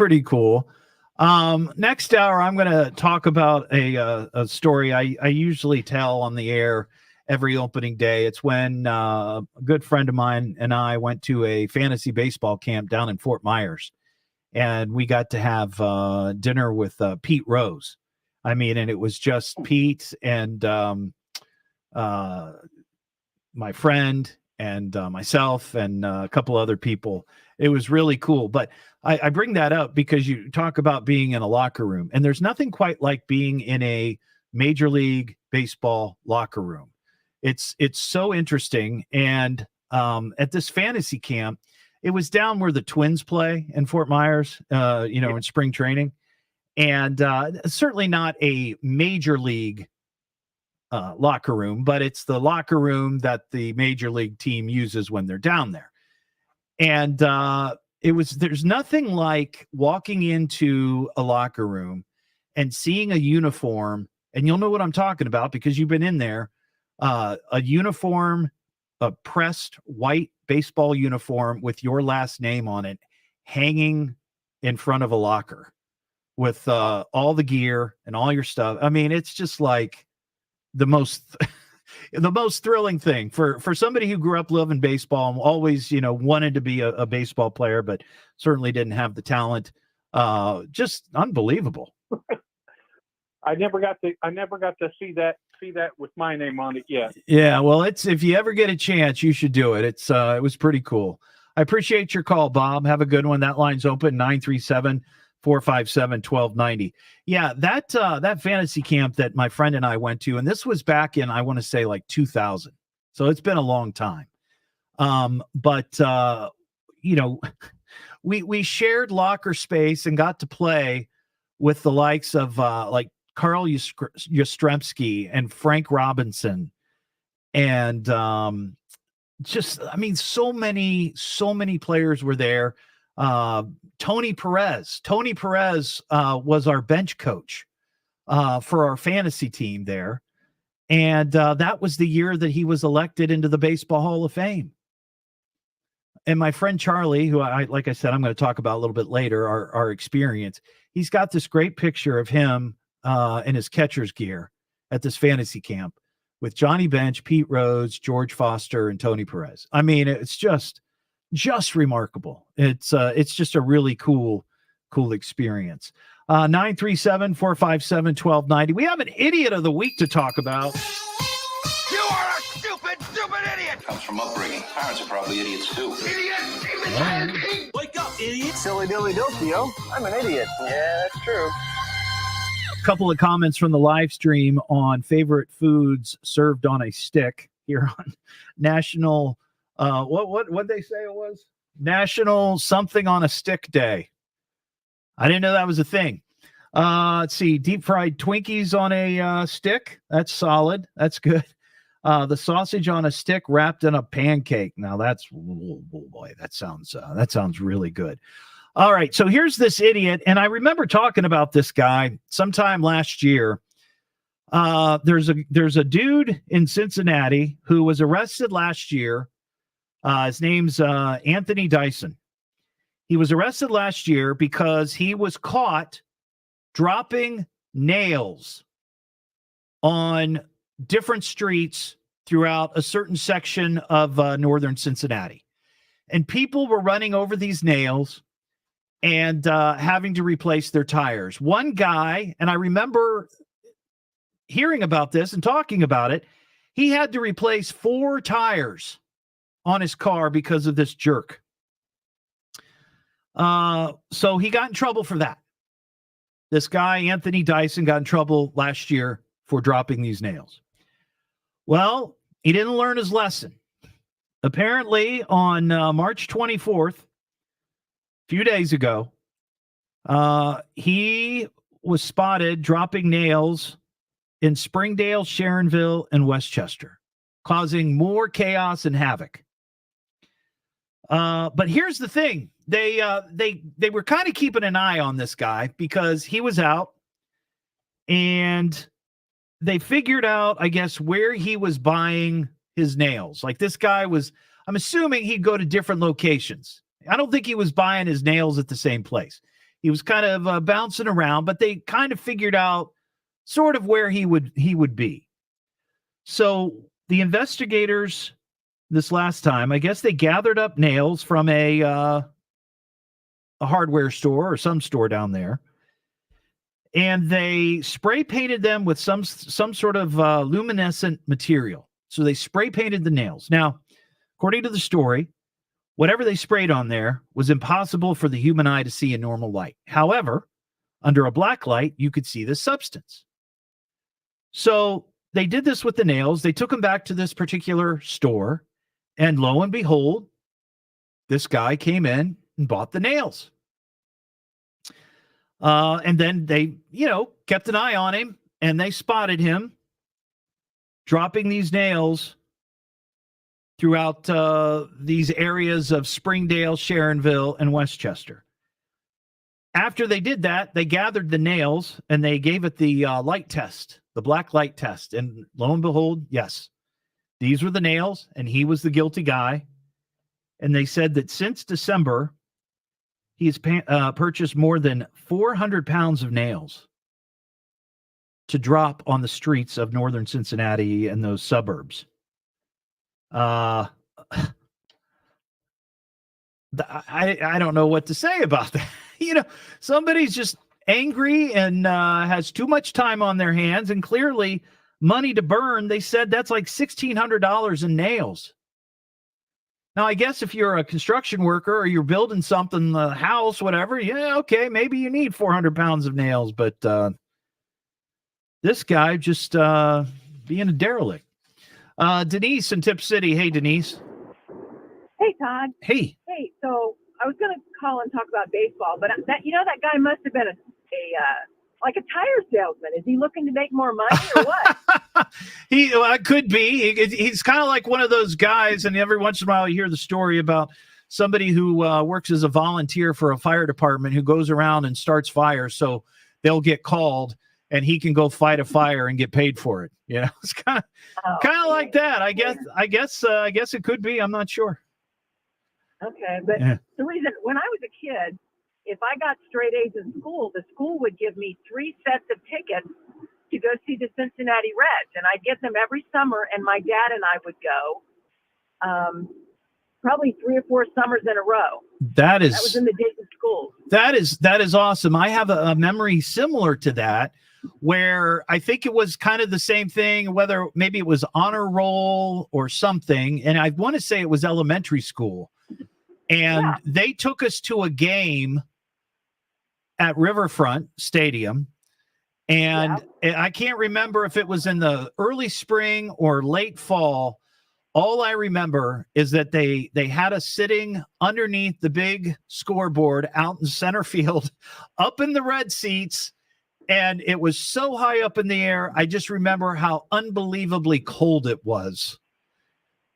[SPEAKER 13] hour, I'm going to talk about a story I usually tell on the air every opening day. It's when a good friend of mine and I went to a fantasy baseball camp down in Fort Myers, and we got to have dinner with Pete Rose. I mean, and it was just Pete and my friend and myself and a couple other people. It was really cool. But I bring that up because you talk about being in a locker room, and there's nothing quite like being in a Major League Baseball locker room. It's so interesting. And at this fantasy camp, it was down where the Twins play in Fort Myers, in spring training. And certainly not a Major League locker room, but it's the locker room that the Major League team uses when they're down there. And there's nothing like walking into a locker room and seeing a uniform, and you'll know what I'm talking about because you've been in there, a uniform, a pressed white baseball uniform with your last name on it hanging in front of a locker with all the gear and all your stuff. I mean, it's just like the most thrilling thing for somebody who grew up loving baseball and always, wanted to be a baseball player, but certainly didn't have the talent. Just unbelievable.
[SPEAKER 6] I never got to see that with my name on it yet.
[SPEAKER 13] Yeah. Well, if you ever get a chance, you should do it. It was pretty cool. I appreciate your call, Bob. Have a good one. That line's open, 937-457-1290. Yeah, that fantasy camp that my friend and I went to, and this was back in, I want to say like 2000. So it's been a long time. But we shared locker space and got to play with the likes of like Carl Yastrzemski and Frank Robinson. And so many players were there. Tony Perez was our bench coach for our fantasy team there. And that was the year that he was elected into the Baseball Hall of Fame. and my friend Charlie, who like I said, I'm going to talk about a little bit later, our experience. He's got this great picture of him in his catcher's gear at this fantasy camp with Johnny Bench, Pete Rose, George Foster, and Tony Perez. I mean, it's just remarkable. It's just a really cool experience. 937-457-1290. We have an idiot of the week to talk about.
[SPEAKER 10] You are a stupid idiot!
[SPEAKER 4] Comes from upbringing. Parents are probably idiots too.
[SPEAKER 10] Idiot! Wake up, idiot!
[SPEAKER 7] Silly dilly dilly, I'm an idiot. Yeah, that's true.
[SPEAKER 13] A couple of comments from the live stream on favorite foods served on a stick here on National. What they say it was? National something on a stick day. I didn't know that was a thing. Let's see. Deep fried Twinkies on a stick. That's solid. That's good. The sausage on a stick wrapped in a pancake. Now that's, oh boy, that sounds really good. All right. So here's this idiot. And I remember talking about this guy sometime last year. There's a dude in Cincinnati who was arrested last year. His name's Anthony Dyson. He was arrested last year because he was caught dropping nails on different streets throughout a certain section of northern Cincinnati. And people were running over these nails and having to replace their tires. One guy, and I remember hearing about this and talking about it, he had to replace 4 tires on his car because of this jerk. So he got in trouble for that. This guy, Anthony Dyson, got in trouble last year for dropping these nails. Well, he didn't learn his lesson. Apparently, on March 24th, a few days ago, he was spotted dropping nails in Springdale, Sharonville, and Westchester, causing more chaos and havoc. But here's the thing. They were kind of keeping an eye on this guy because he was out, and they figured out, I guess, where he was buying his nails. Like, this guy was, I'm assuming he'd go to different locations. I don't think he was buying his nails at the same place. He was kind of bouncing around, but they kind of figured out sort of where he would be. So the investigators this last time, I guess they gathered up nails from a hardware store or some store down there, and they spray painted them with some sort of luminescent material. So they spray painted the nails. Now, according to the story, whatever they sprayed on there was impossible for the human eye to see in normal light. However, under a black light, you could see the substance. So they did this with the nails. They took them back to this particular store, and lo and behold, this guy came in and bought the nails. And then they, kept an eye on him, and they spotted him dropping these nails throughout these areas of Springdale, Sharonville, and Westchester. After they did that, they gathered the nails and they gave it the light test, the black light test. And lo and behold, yes, these were the nails, and he was the guilty guy. And they said that since December, he has purchased more than 400 pounds of nails to drop on the streets of northern Cincinnati and those suburbs. I don't know what to say about that. Somebody's just angry and has too much time on their hands and clearly money to burn. They said that's like $1,600 in nails. Now, I guess if you're a construction worker or you're building something, the house, whatever, yeah, okay, maybe you need 400 pounds of nails, but this guy just being a derelict. Denise in Tip City. Hey, Denise.
[SPEAKER 16] Hey, Todd.
[SPEAKER 13] Hey.
[SPEAKER 16] Hey, so I was going to call and talk about baseball, but that guy must have been like a tire salesman. Is he looking to make more money or what?
[SPEAKER 13] He could be. He's kind of like one of those guys, and every once in a while you hear the story about somebody who works as a volunteer for a fire department who goes around and starts fires, so they'll get called and he can go fight a fire and get paid for it. It's kind of like that. I guess it could be. I'm not sure.
[SPEAKER 16] Okay, but
[SPEAKER 13] Yeah.
[SPEAKER 16] the reason when I was a kid, if I got straight A's in school, the school would give me 3 sets of tickets to go see the Cincinnati Reds, and I'd get them every summer. And my dad and I would go, probably 3 or 4 summers in a row.
[SPEAKER 13] That
[SPEAKER 16] was in the Dayton schools.
[SPEAKER 13] That is awesome. I have a memory similar to that, where I think it was kind of the same thing, whether maybe it was honor roll or something. And I want to say it was elementary school. And they took us to a game at Riverfront Stadium. And I can't remember if it was in the early spring or late fall. All I remember is that they had us sitting underneath the big scoreboard out in center field, up in the red seats, and it was so high up in the air. I just remember how unbelievably cold it was.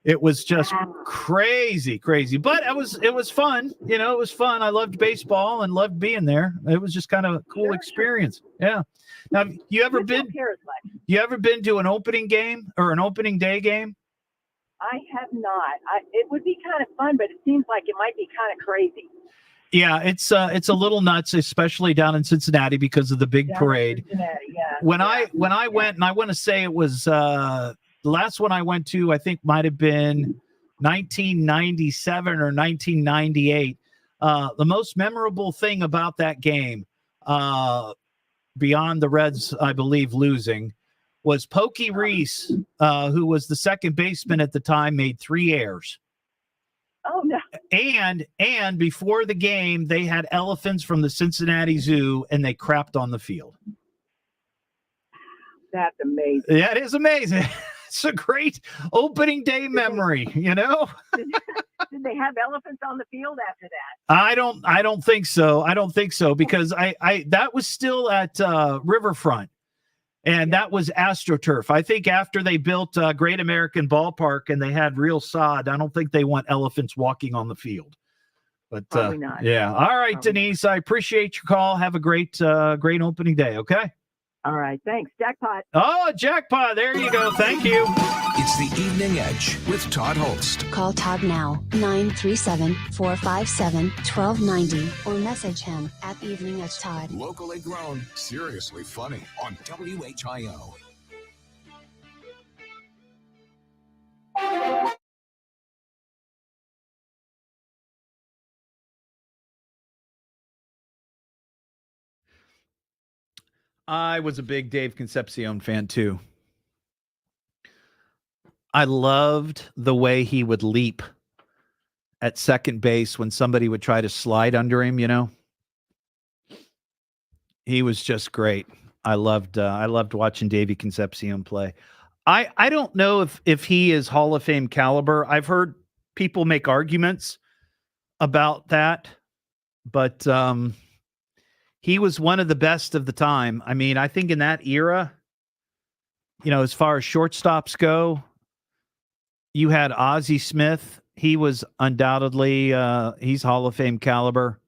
[SPEAKER 13] It was just crazy, but it was fun. You know, it was fun. I loved baseball and loved being there. It was just kind of a cool experience. Yeah. Now, you ever been to an opening game or an opening day game?
[SPEAKER 16] I have not. It would be kind of fun, but it seems like it might be kind of crazy.
[SPEAKER 13] Yeah, it's a little nuts, especially down in Cincinnati because of the big parade. When I went, and I want to say it was the last one I went to, I think might have been 1997 or 1998. The most memorable thing about that game, beyond the Reds, I believe, losing, was Pokey Reese, who was the second baseman at the time, made 3 errors.
[SPEAKER 16] Oh, no.
[SPEAKER 13] And before the game, they had elephants from the Cincinnati Zoo, and they crapped on the field.
[SPEAKER 16] That's amazing.
[SPEAKER 13] Yeah, it is amazing. It's a great opening day memory, you know?
[SPEAKER 16] Did they have elephants on the field after that?
[SPEAKER 13] I don't think so. I don't think so, because I that was still at Riverfront. And that was AstroTurf. I think after they built Great American Ballpark and they had real sod, I don't think they want elephants walking on the field. But
[SPEAKER 16] probably not.
[SPEAKER 13] Yeah. All right, Denise, I appreciate your call. Have a great opening day. Okay.
[SPEAKER 16] All right. Thanks. Jackpot.
[SPEAKER 13] Oh, jackpot. There you go. Thank you.
[SPEAKER 1] It's the Evening Edge with Todd Hollst.
[SPEAKER 15] Call Todd now, 937-457-1290, or message him at Evening Edge Todd.
[SPEAKER 1] Locally grown, seriously funny on WHIO.
[SPEAKER 13] I was a big Dave Concepcion fan too. I loved the way he would leap at second base when somebody would try to slide under him, you know. He was just great. I loved watching Davey Concepcion play. I don't know if he is Hall of Fame caliber. I've heard people make arguments about that, but he was one of the best of the time. I mean, I think in that era, you know, as far as shortstops go, you had Ozzie Smith. He was undoubtedly he's Hall of Fame caliber.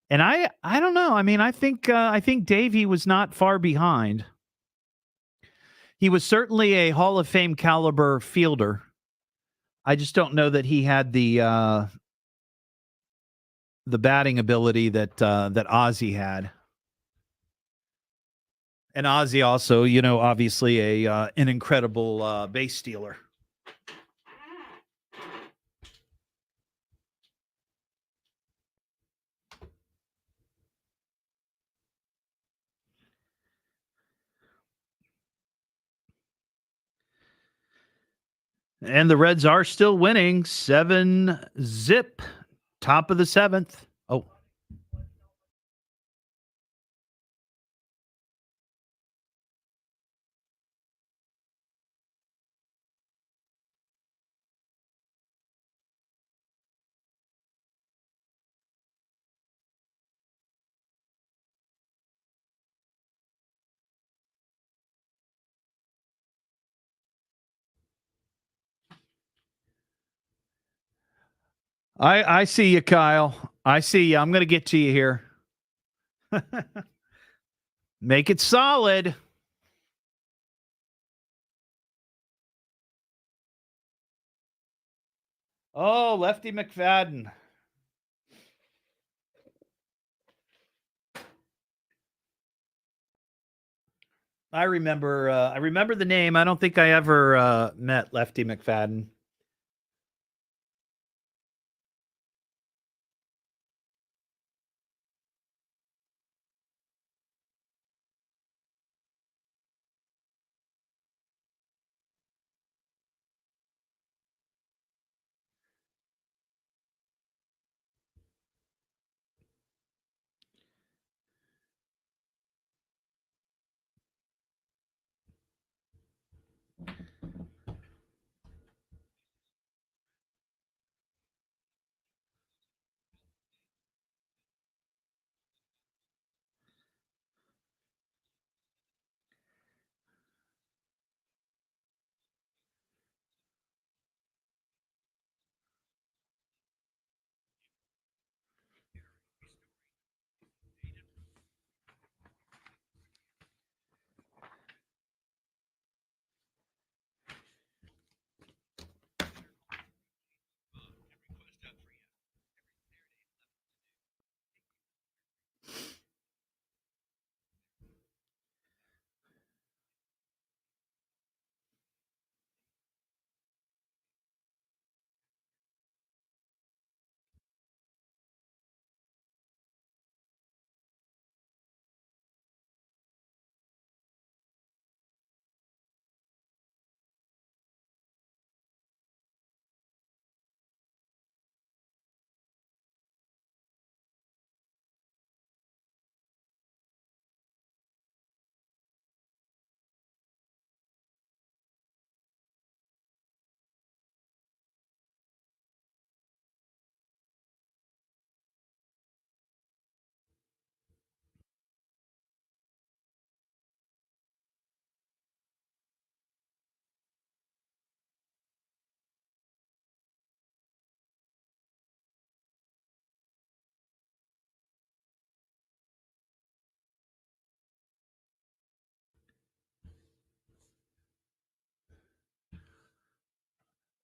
[SPEAKER 13] And I don't know. I mean, I think Davey was not far behind. He was certainly a Hall of Fame caliber fielder. I just don't know that he had the batting ability that Ozzie had. And Ozzie also, you know, obviously an incredible base stealer. And the Reds are still winning 7-0, top of the 7th. Oh. I see you, Kyle. I see you. I'm going to get to you here. Make it solid. Oh, Lefty McFadden. I remember the name. I don't think I ever met Lefty McFadden.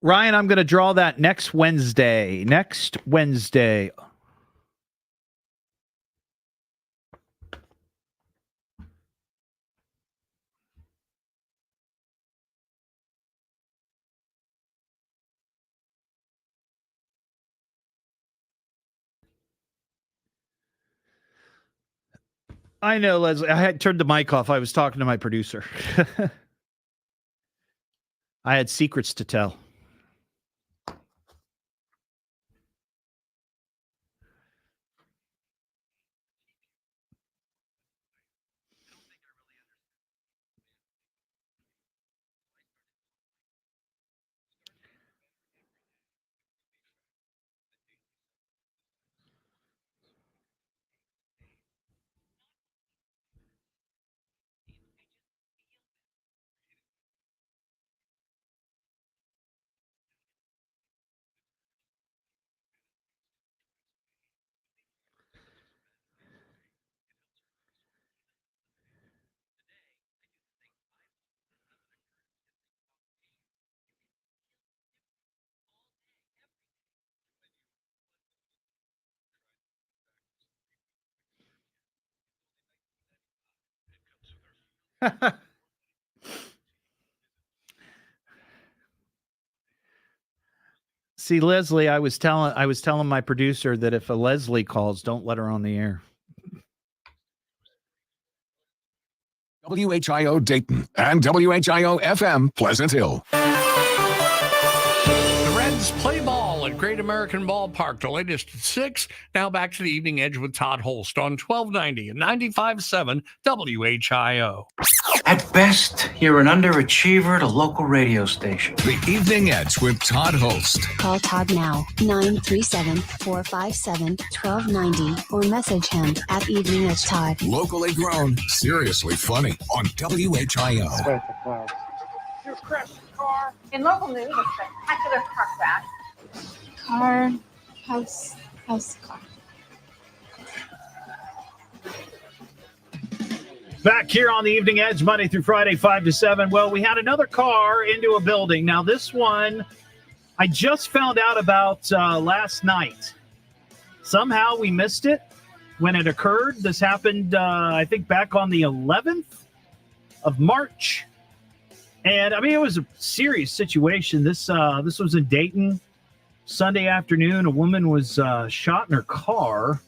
[SPEAKER 13] Ryan, I'm going to draw that next Wednesday. Next Wednesday. I know, Leslie. I had turned the mic off. I was talking to my producer. I had secrets to tell. See, Leslie, I was telling my producer that if a Leslie calls, don't let her on the air.
[SPEAKER 1] WHIO Dayton and WHIO FM Pleasant Hill.
[SPEAKER 14] The Reds play ball at Great American Ballpark, the latest at 6. Now back to the Evening Edge with Todd Hollst on 1290 and 95.7 WHIO.
[SPEAKER 17] At best, you're an underachiever at a local radio station.
[SPEAKER 1] The Evening Edge with Todd Hollst.
[SPEAKER 15] Call Todd now, 937-457-1290, or message him at Evening Edge Todd.
[SPEAKER 1] Locally grown, seriously funny on WHIO.
[SPEAKER 5] Your crashed car. In local news, a spectacular car crash.
[SPEAKER 9] House car.
[SPEAKER 13] Back here on the Evening Edge, Monday through Friday, 5 to 7. Well, we had another car into a building. Now, this one, I just found out about last night. Somehow we missed it when it occurred. This happened, I think, back on the 11th of March. And, I mean, it was a serious situation. This was in Dayton. Sunday afternoon, a woman was shot in her car,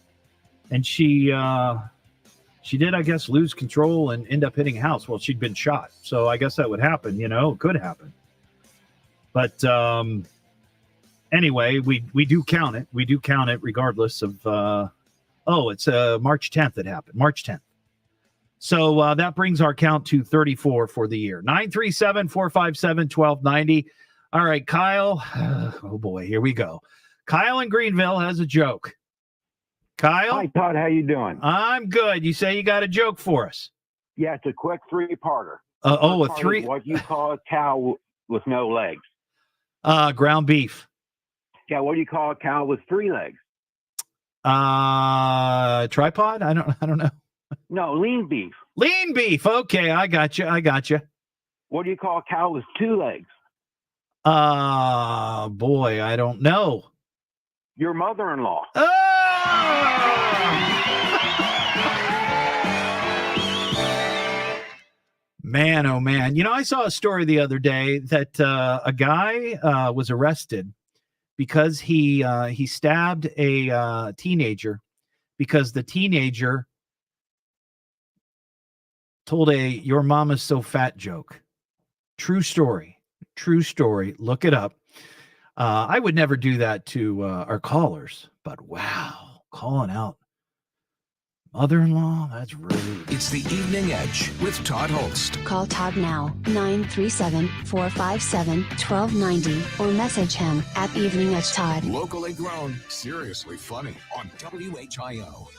[SPEAKER 13] and she did, I guess, lose control and end up hitting a house. Well, she'd been shot, so I guess that would happen. It could happen. But anyway, we do count it. We do count it regardless of. It's March 10th. It happened, March 10th. So that brings our count to 34 for the year. 937-457-1290. All right, Kyle. Oh, boy, here we go. Kyle in Greenville has a joke. Kyle?
[SPEAKER 18] Hi, Todd. How you doing?
[SPEAKER 13] I'm good. You say you got a joke for us.
[SPEAKER 18] Yeah, it's a quick three-parter.
[SPEAKER 13] A three?
[SPEAKER 18] What do you call a cow with no legs?
[SPEAKER 13] Ground beef.
[SPEAKER 18] Yeah, what do you call a cow with three legs?
[SPEAKER 13] Tripod? I don't know.
[SPEAKER 18] No, lean beef.
[SPEAKER 13] Lean beef. Okay, I got you.
[SPEAKER 18] What do you call a cow with two legs?
[SPEAKER 13] Boy, I don't know.
[SPEAKER 18] Your mother-in-law.
[SPEAKER 13] Man, oh man. I saw a story the other day that a guy was arrested because he stabbed a teenager because the teenager told a "your mama's so fat" joke. True story. Look it up. I would never do that to our callers, but wow, calling out mother-in-law, that's rude.
[SPEAKER 1] It's the Evening Edge with Todd Hollst.
[SPEAKER 15] Call Todd now, 937-457-1290, or message him at Evening Edge Todd.
[SPEAKER 1] Locally grown, seriously funny on WHIO.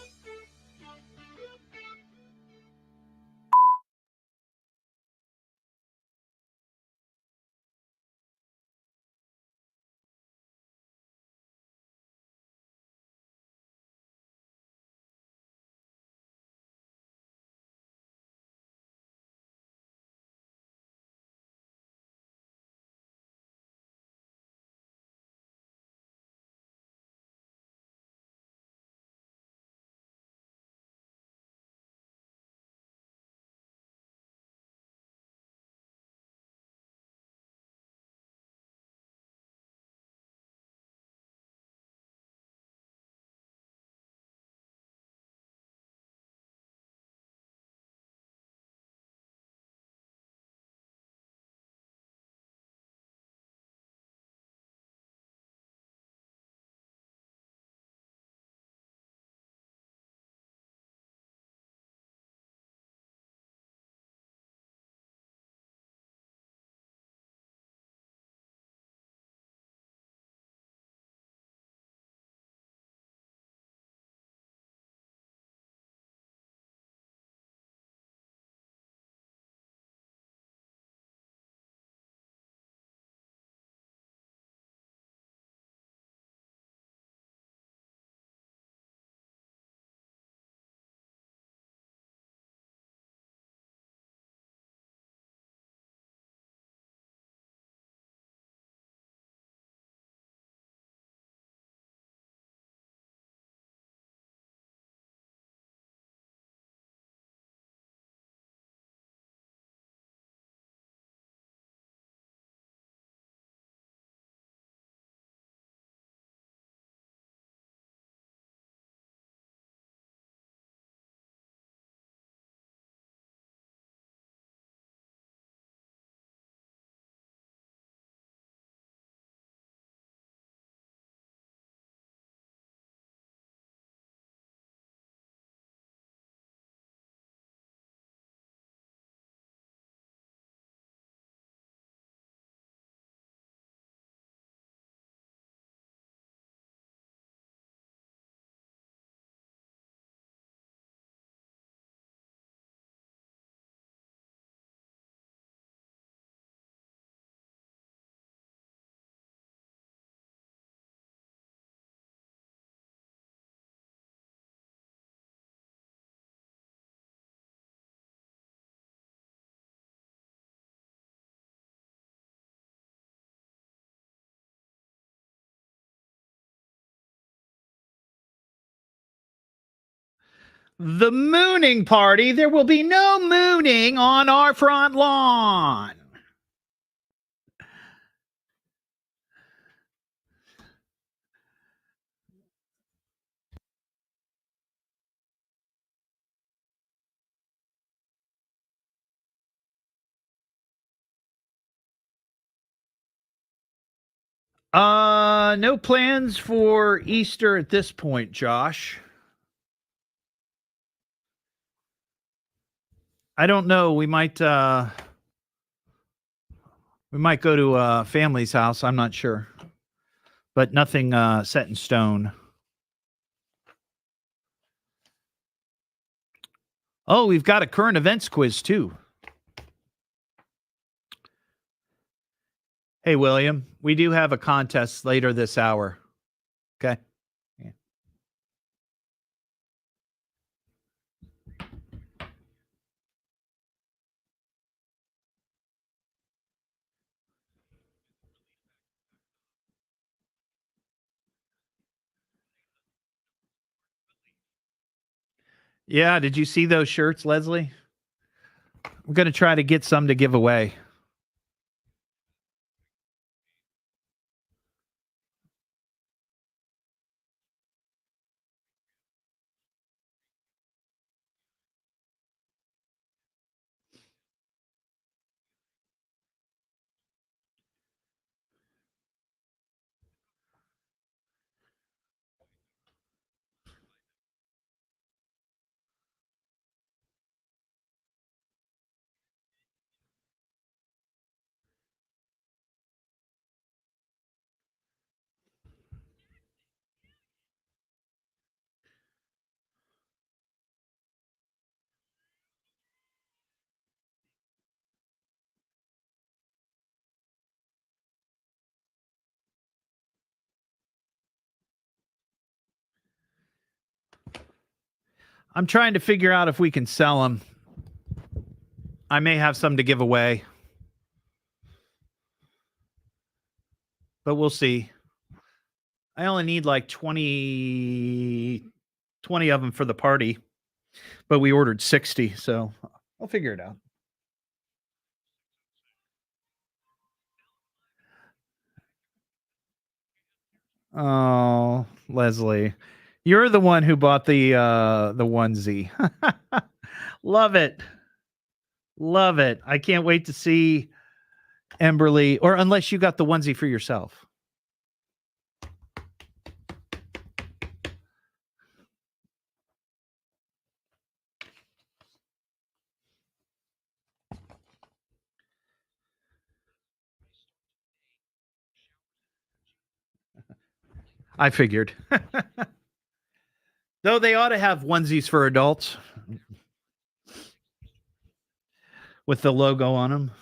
[SPEAKER 13] The mooning party. There will be no mooning on our front lawn. No plans for Easter at this point, Josh. I don't know. We might go to a family's house. I'm not sure, but nothing set in stone. Oh, we've got a current events quiz too. Hey, William, we do have a contest later this hour. Okay. Yeah, did you see those shirts, Leslie? We're going to try to get some to give away. I'm trying to figure out if we can sell them. I may have some to give away, but we'll see. I only need like 20 of them for the party, but we ordered 60, so I'll figure it out. Oh, Leslie, you're the one who bought the onesie. Love it. Love it. I can't wait to see Emberly, or unless you got the onesie for yourself. I figured. Though they ought to have onesies for adults with the logo on them.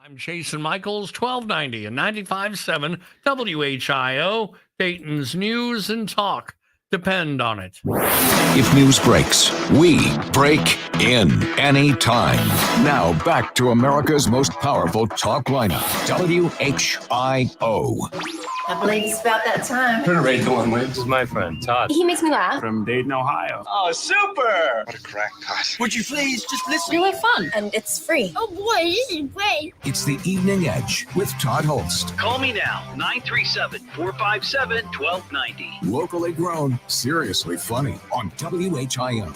[SPEAKER 14] I'm Jason Michaels, 1290 and 95.7 WHIO, Dayton's News and Talk. Depend on it.
[SPEAKER 1] If news breaks, we break in anytime. Now back to America's most powerful talk lineup, WHIO.
[SPEAKER 3] I believe it's about that time.
[SPEAKER 19] Ready to win. This is my friend, Todd.
[SPEAKER 3] He makes me laugh.
[SPEAKER 19] From Dayton, Ohio.
[SPEAKER 4] Oh, super! What a crackpot.
[SPEAKER 19] Would you please just listen?
[SPEAKER 3] Really fun. And it's free. Oh boy, this is great.
[SPEAKER 1] It's the Evening Edge with Todd Hollst.
[SPEAKER 20] Call me now, 937-457-1290.
[SPEAKER 1] Locally grown, seriously funny on WHIM.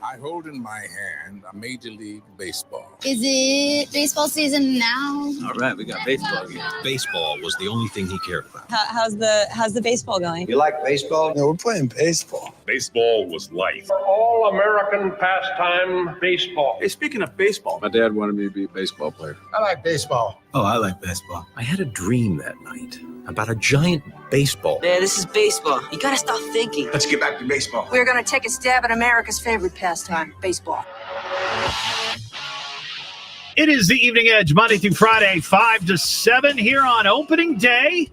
[SPEAKER 8] I hold in my hand a Major League Baseball.
[SPEAKER 9] Is it baseball season now?
[SPEAKER 10] All right, we got baseball again. Baseball was the only thing he cared about.
[SPEAKER 11] How's the baseball going?
[SPEAKER 4] You like baseball?
[SPEAKER 18] Yeah, we're playing baseball.
[SPEAKER 19] Baseball was life.
[SPEAKER 2] All-American pastime baseball.
[SPEAKER 19] Hey, speaking of baseball, my dad wanted me to be a baseball player.
[SPEAKER 18] I like baseball.
[SPEAKER 10] Oh, I like baseball. I had a dream that night about a giant baseball.
[SPEAKER 3] Yeah, this is baseball. You gotta stop thinking.
[SPEAKER 4] Let's get back to baseball.
[SPEAKER 3] We're gonna take a stab at America's favorite pastime, baseball.
[SPEAKER 13] It is the Evening Edge, Monday through Friday, 5 to 7 here on opening day.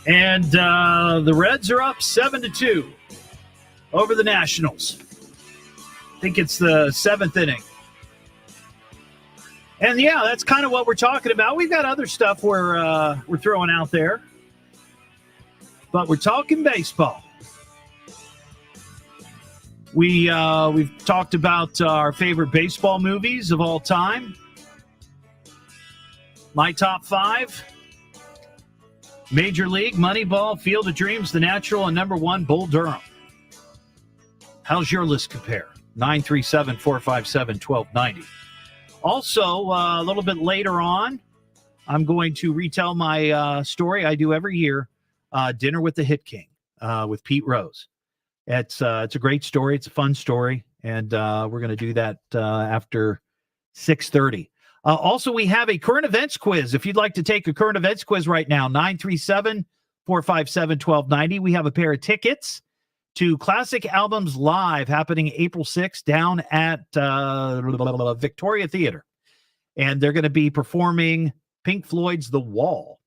[SPEAKER 13] And the Reds are up 7-2 over the Nationals. I think it's the 7th inning. And yeah, that's kind of what we're talking about. We've got other stuff we're throwing out there, but we're talking baseball. We've talked about our favorite baseball movies of all time. My top 5: Major League, Moneyball, Field of Dreams, The Natural, and number 1, Bull Durham. How's your list compare? 937-457-1290. Also, a little bit later on, I'm going to retell my story I do every year, Dinner with the Hit King with Pete Rose. It's a great story. It's a fun story, and we're going to do that after 6:30. Also, we have a current events quiz. If you'd like to take a current events quiz right now, 937-457-1290. We have a pair of tickets to Classic Albums Live happening April 6th down at Victoria Theater. And they're going to be performing Pink Floyd's The Wall.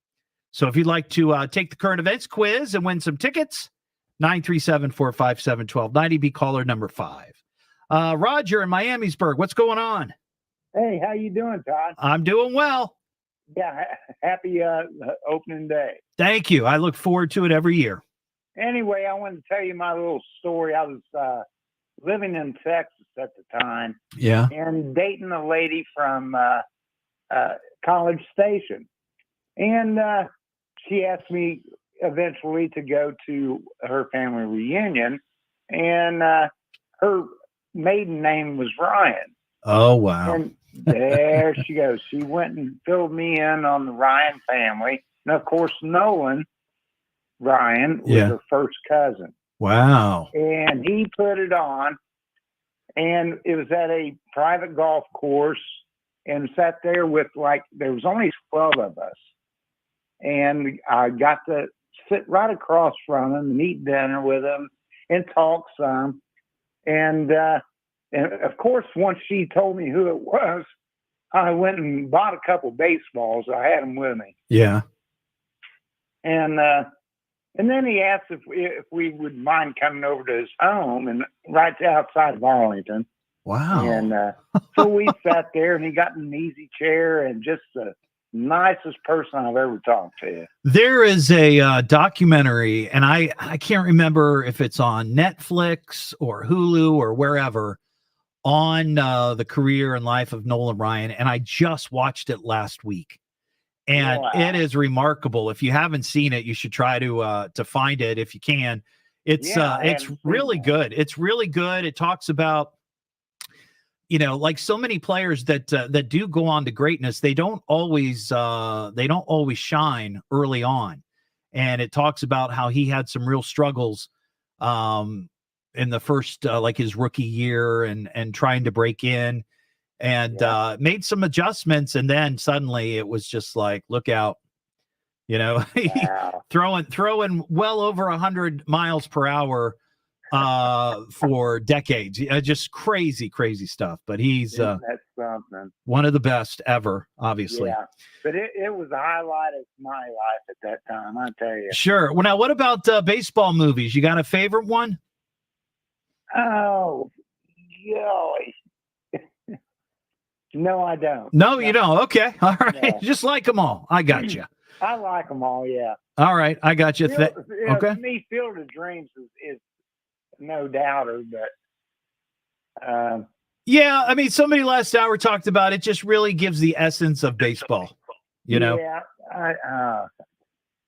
[SPEAKER 13] So if you'd like to take the current events quiz and win some tickets, 937-457-1290, be caller number 5. Roger in Miamisburg, what's going on?
[SPEAKER 6] Hey, how you doing, Todd?
[SPEAKER 13] I'm doing well.
[SPEAKER 6] Yeah, happy opening day.
[SPEAKER 13] Thank you. I look forward to it every year.
[SPEAKER 6] Anyway, I wanted to tell you my little story. I was living in Texas at the time.
[SPEAKER 13] Yeah.
[SPEAKER 6] And dating a lady from College Station. And she asked me eventually to go to her family reunion. And her maiden name was Ryan.
[SPEAKER 13] Oh, wow.
[SPEAKER 6] And there she goes. She went and filled me in on the Ryan family. And, of course, Nolan Ryan was her first cousin.
[SPEAKER 13] Wow.
[SPEAKER 6] And he put it on, and it was at a private golf course, and sat there with, there was only 12 of us. And I got to sit right across from him and eat dinner with him and talk some. And of course, once she told me who it was, I went and bought a couple baseballs. I had them with me.
[SPEAKER 13] Yeah.
[SPEAKER 6] And then he asked if we would mind coming over to his home, and right outside of Arlington.
[SPEAKER 13] Wow.
[SPEAKER 6] And so we sat there, and he got in an easy chair, and just the nicest person I've ever talked to.
[SPEAKER 13] There is a documentary, and I can't remember if it's on Netflix or Hulu or wherever, on the career and life of Nolan Ryan, and I just watched it last week. And it is remarkable. If you haven't seen it, you should try to find it if you can. It's really good. It's really good. It talks about, like so many players that do go on to greatness, they don't always shine early on. And it talks about how he had some real struggles in the first his rookie year and trying to break in. And made some adjustments, and then suddenly it was just like, look out, throwing well over 100 miles per hour for decades. Just crazy stuff. But he's
[SPEAKER 6] that's something.
[SPEAKER 13] One of the best ever, obviously.
[SPEAKER 6] Yeah, but it was a highlight of my life at that time, I tell you.
[SPEAKER 13] Sure. Well, now what about baseball movies? You got a favorite one?
[SPEAKER 6] Oh, golly. No, I don't.
[SPEAKER 13] No, you don't. Okay. All right.
[SPEAKER 6] No.
[SPEAKER 13] Just like them all. I got you.
[SPEAKER 7] I like them all, yeah.
[SPEAKER 13] All right, I got you. Okay.
[SPEAKER 7] To me, Field of Dreams is no doubter, but
[SPEAKER 13] Yeah, I mean, somebody last hour talked about it. Just really gives the essence of baseball. You know.
[SPEAKER 7] Yeah,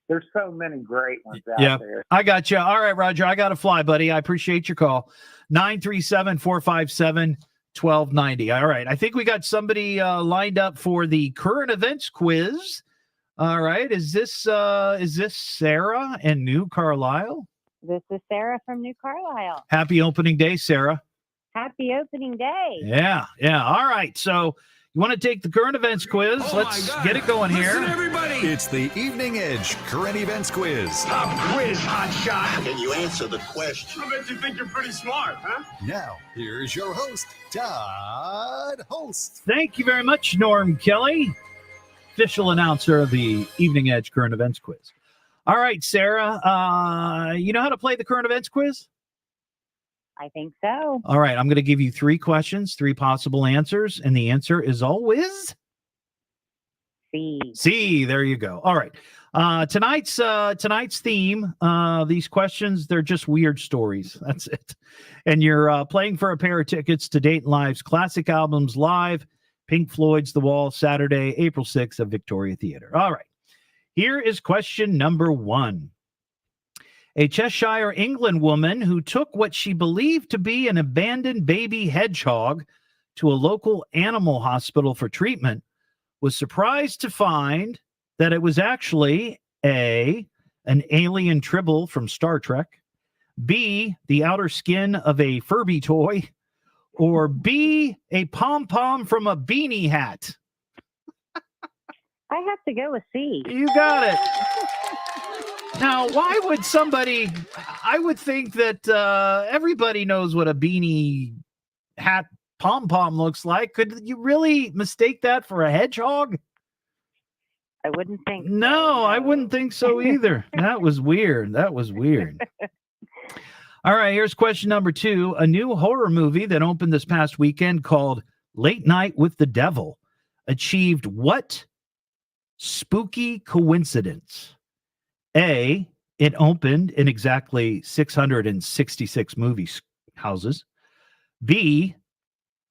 [SPEAKER 7] there's so many great ones out there.
[SPEAKER 13] I got you. All right, Roger, I got to fly, buddy. I appreciate your call. 937-457-1290. All right, I think we got somebody lined up for the current events quiz. All right, is this Sarah in New Carlisle?
[SPEAKER 20] This is Sarah from New Carlisle.
[SPEAKER 13] Happy opening day, Sarah.
[SPEAKER 20] Happy opening day.
[SPEAKER 13] Yeah. All right, so you want to take the current events quiz? Let's get it going here.
[SPEAKER 1] Everybody. It's the Evening Edge Current Events Quiz.
[SPEAKER 19] Pop quiz, hot shot.
[SPEAKER 4] Can you answer the question?
[SPEAKER 19] I bet you think you're pretty smart, huh?
[SPEAKER 1] Now, here's your host, Todd Hollst.
[SPEAKER 13] Thank you very much, Norm Kelly, official announcer of the Evening Edge Current Events Quiz. All right, Sarah, you know how to play the current events quiz?
[SPEAKER 20] I think so.
[SPEAKER 13] All right, I'm going to give you 3 questions, 3 possible answers, and the answer is always
[SPEAKER 20] C.
[SPEAKER 13] C. There you go. All right. Tonight's theme, these questions, they're just weird stories. That's it. And you're playing for a pair of tickets to Dayton Live's Classic Albums Live, Pink Floyd's The Wall, Saturday, April 6th at Victoria Theater. All right. Here is question number 1. A Cheshire, England woman who took what she believed to be an abandoned baby hedgehog to a local animal hospital for treatment was surprised to find that it was actually A, an alien tribble from Star Trek, B, the outer skin of a Furby toy, or B, a pom-pom from a beanie hat.
[SPEAKER 20] I have to go with C.
[SPEAKER 13] You got it. Now, why would somebody, I would think that everybody knows what a beanie hat pom-pom looks like. Could you really mistake that for a hedgehog?
[SPEAKER 20] I wouldn't think.
[SPEAKER 13] No, I wouldn't think so either. That was weird. All right, here's question number 2. A new horror movie that opened this past weekend called Late Night with the Devil achieved what spooky coincidence? A, it opened in exactly 666 movie houses. B,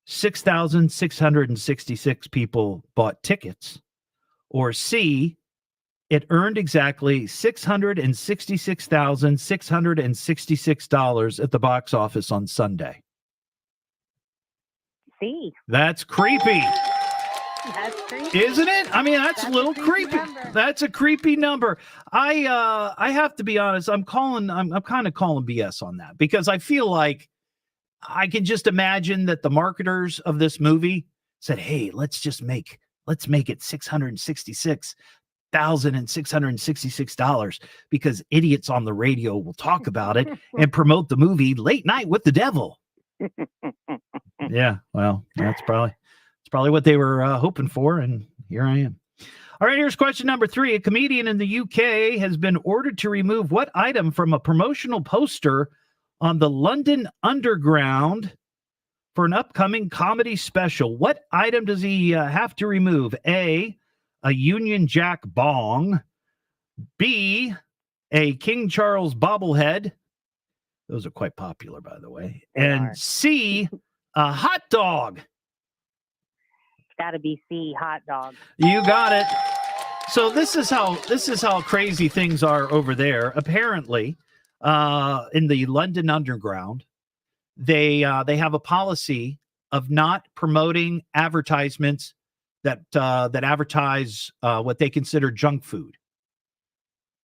[SPEAKER 13] 6,666 people bought tickets. Or C, it earned exactly $666,666 at the box office on Sunday.
[SPEAKER 20] C.
[SPEAKER 13] That's creepy.
[SPEAKER 20] That's creepy.
[SPEAKER 13] Isn't it? I mean, that's a little creepy. That's a creepy number. I have to be honest. I'm kind of calling BS on that because I feel like I can just imagine that the marketers of this movie said, "Hey, let's make it $666,666 because idiots on the radio will talk about it and promote the movie Late Night with the Devil." Yeah, well, that's probably what they were hoping for, and here I am. All right, here's question number 3. A comedian in the UK has been ordered to remove what item from a promotional poster on the London Underground for an upcoming comedy special. What item does he have to remove? A Union Jack bong. B, a King Charles bobblehead. Those are quite popular, by the way. And C, a hot dog.
[SPEAKER 20] Got to be C, hot dog.
[SPEAKER 13] You got it. So this is how crazy things are over there. Apparently, in the London Underground, they have a policy of not promoting advertisements that advertise what they consider junk food,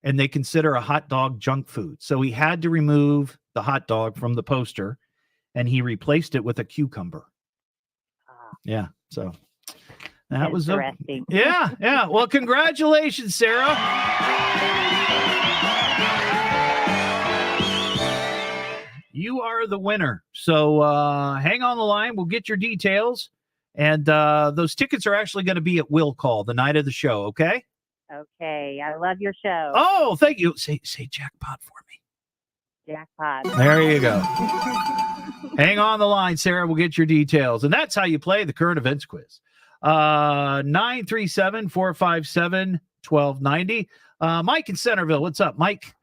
[SPEAKER 13] and they consider a hot dog junk food. So he had to remove the hot dog from the poster, and he replaced it with a cucumber. Yeah, so. That was
[SPEAKER 20] interesting.
[SPEAKER 13] Yeah. Well, congratulations, Sarah. You are the winner. So hang on the line. We'll get your details. And those tickets are actually going to be at Will Call the night of the show, okay?
[SPEAKER 20] Okay. I love your show.
[SPEAKER 13] Oh, thank you. Say jackpot for me.
[SPEAKER 20] Jackpot.
[SPEAKER 13] There you go. Hang on the line, Sarah. We'll get your details. And that's how you play the current events quiz. 937-457-1290. 1290. Mike in Centerville. What's up, Mike?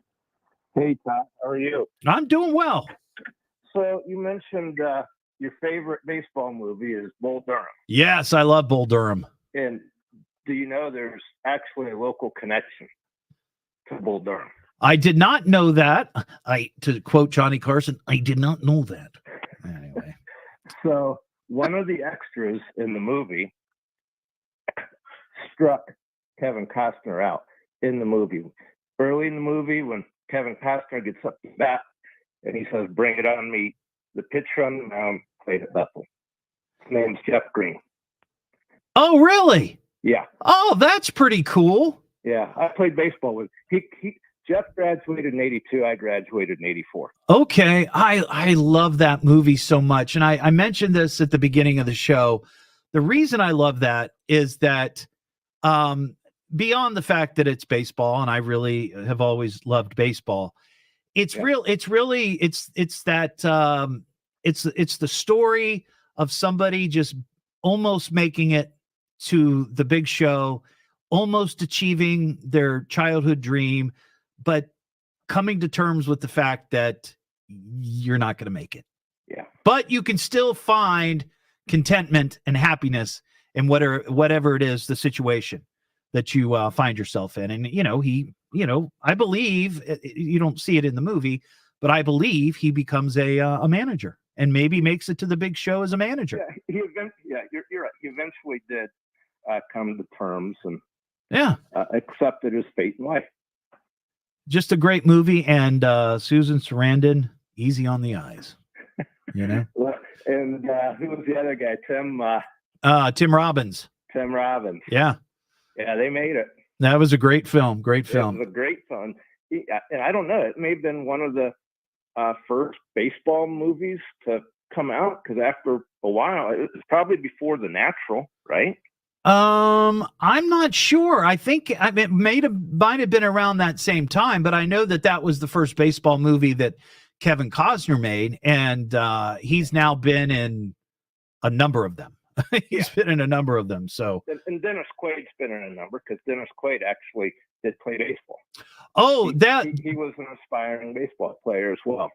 [SPEAKER 21] Hey, Todd. How are you?
[SPEAKER 13] I'm doing well.
[SPEAKER 21] So you mentioned your favorite baseball movie is Bull Durham.
[SPEAKER 13] Yes, I love Bull Durham.
[SPEAKER 21] And do you know there's actually a local connection to Bull Durham?
[SPEAKER 13] I did not know that. To quote Johnny Carson, I did not know that. Anyway.
[SPEAKER 21] So one of the extras in the movie struck Kevin Costner out in the movie. Early in the movie, when Kevin Costner gets up to bat and he says, "Bring it on me," the pitcher on the mound played at Bethel. His name's Jeff Green.
[SPEAKER 13] Oh, really?
[SPEAKER 21] Yeah.
[SPEAKER 13] Oh, that's pretty cool.
[SPEAKER 21] Yeah, I played baseball with Jeff graduated in 82. I graduated in 84.
[SPEAKER 13] Okay. I love that movie so much. And I mentioned this at the beginning of the show. The reason I love that is that beyond the fact that it's baseball, and I really have always loved baseball, it's the story of somebody just almost making it to the big show, almost achieving their childhood dream, but coming to terms with the fact that you're not going to make it.
[SPEAKER 21] Yeah.
[SPEAKER 13] But you can still find contentment and happiness in whatever it is, the situation that you find yourself in. And, I believe, you don't see it in the movie, but I believe he becomes a manager and maybe makes it to the big show as a manager.
[SPEAKER 21] Yeah, you're right. He eventually did come to terms and accepted his fate in life.
[SPEAKER 13] Just a great movie, and Susan Sarandon, easy on the eyes.
[SPEAKER 21] And who was the other guy?
[SPEAKER 13] Tim Robbins.
[SPEAKER 21] Tim Robbins.
[SPEAKER 13] Yeah.
[SPEAKER 21] Yeah, they made it.
[SPEAKER 13] That was a great film. Great film.
[SPEAKER 21] It was a great film. And I don't know, it may have been one of the first baseball movies to come out, because after a while, it was probably before The Natural, right?
[SPEAKER 13] I'm not sure. I think it might have been around that same time, but I know that was the first baseball movie that Kevin Costner made, and he's now been in a number of them. He's been in a number of them. So,
[SPEAKER 21] and Dennis Quaid's been in a number, because Dennis Quaid actually did play baseball.
[SPEAKER 13] Oh,
[SPEAKER 21] he was an aspiring baseball player as well.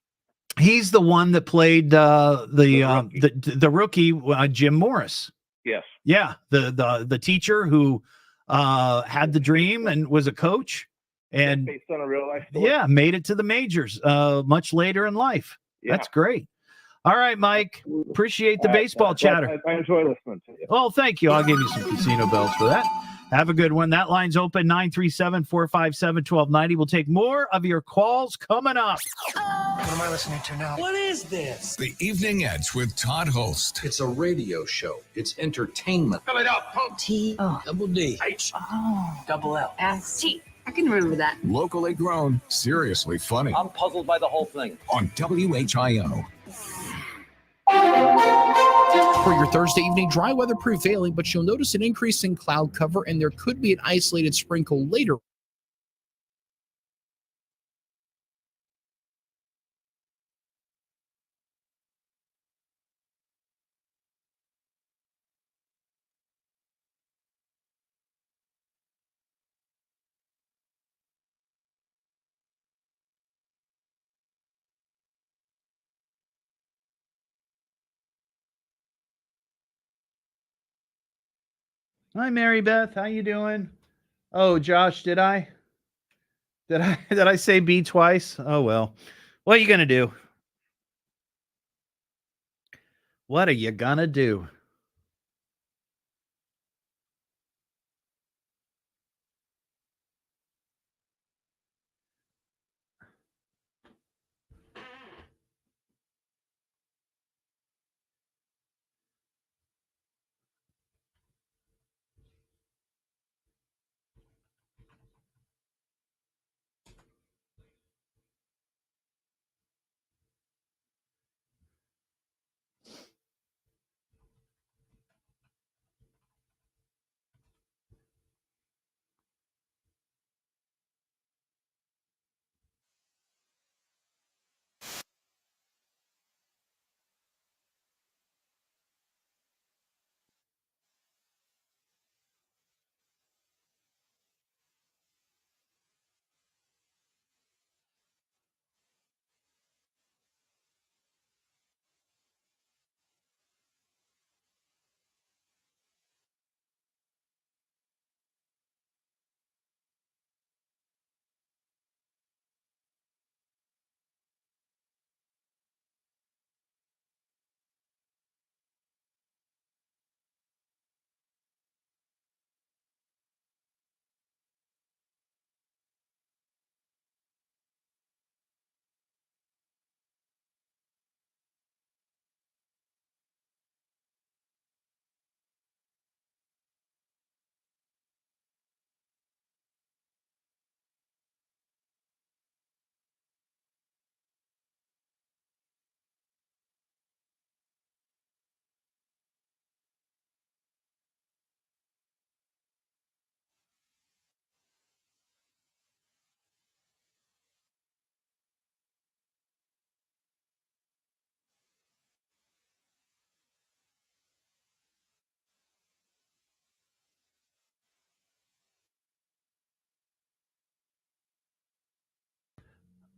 [SPEAKER 13] He's the one that played the rookie Jim Morris.
[SPEAKER 21] Yes.
[SPEAKER 13] Yeah, the teacher who had the dream and was a coach, and
[SPEAKER 21] based on a real life story.
[SPEAKER 13] Yeah, made it to the majors much later in life. Yeah. That's great. All right, Mike. Appreciate the baseball chatter.
[SPEAKER 21] I enjoy listening to you.
[SPEAKER 13] Well, thank you. I'll give you some casino bells for that. Have a good one. That line's open, 937-457-1290. We'll take more of your calls coming up.
[SPEAKER 18] What am I listening to now?
[SPEAKER 1] What is this? The Evening Edge with Todd Hollst.
[SPEAKER 10] It's a radio show. It's entertainment.
[SPEAKER 19] Fill it up.
[SPEAKER 10] Double D.
[SPEAKER 19] H.
[SPEAKER 10] Double L.
[SPEAKER 3] S-T. I can remember that.
[SPEAKER 1] Locally grown, seriously funny.
[SPEAKER 10] I'm puzzled by the whole thing.
[SPEAKER 1] On WHIO.
[SPEAKER 22] For your Thursday evening, dry weather prevailing, but you'll notice an increase in cloud cover, and there could be an isolated sprinkle later.
[SPEAKER 13] Hi, Mary Beth. How you doing? Oh, Josh, did I say B twice? Oh, well. What are you going to do? What are you going to do?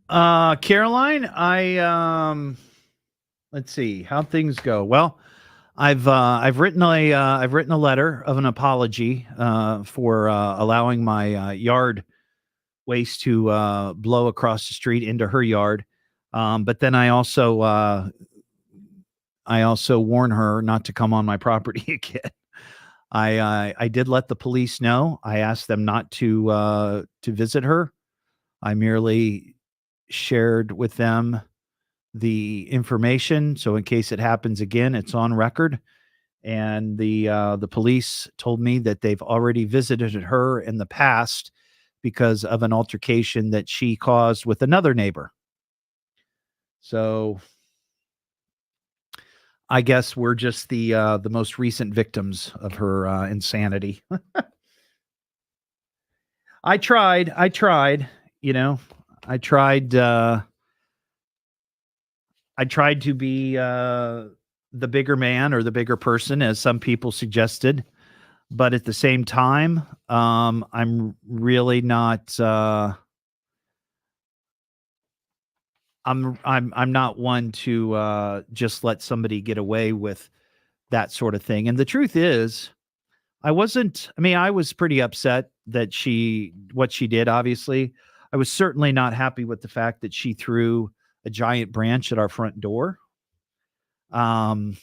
[SPEAKER 13] Caroline, let's see how things go. Well, I've written a letter of an apology for allowing my yard waste to blow across the street into her yard. But then I also warn her not to come on my property again. I did let the police know. I asked them not to visit her. I merely shared with them the information, so in case it happens again, it's on record. And the police told me that they've already visited her in the past because of an altercation that she caused with another neighbor. So I guess we're just the most recent victims of her insanity. I tried, you know, I tried to be the bigger man or the bigger person, as some people suggested. But at the same time, I'm really not. I'm not one to just let somebody get away with that sort of thing. And the truth is, I wasn't. I mean, I was pretty upset that what she did. Obviously, I was certainly not happy with the fact that she threw a giant branch at our front door. But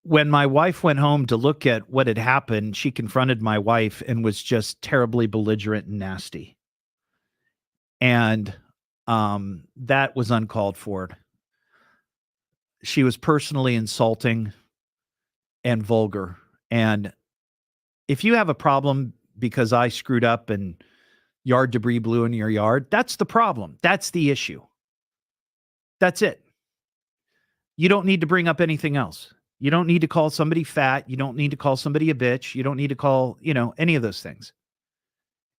[SPEAKER 13] when my wife went home to look at what had happened, she confronted my wife and was just terribly belligerent and nasty. And that was uncalled for. She was personally insulting and vulgar. And if you have a problem because I screwed up and yard debris blew in your yard, that's the problem. That's the issue. That's it. You don't need to bring up anything else. You don't need to call somebody fat. You don't need to call somebody a bitch. You don't need to call, any of those things.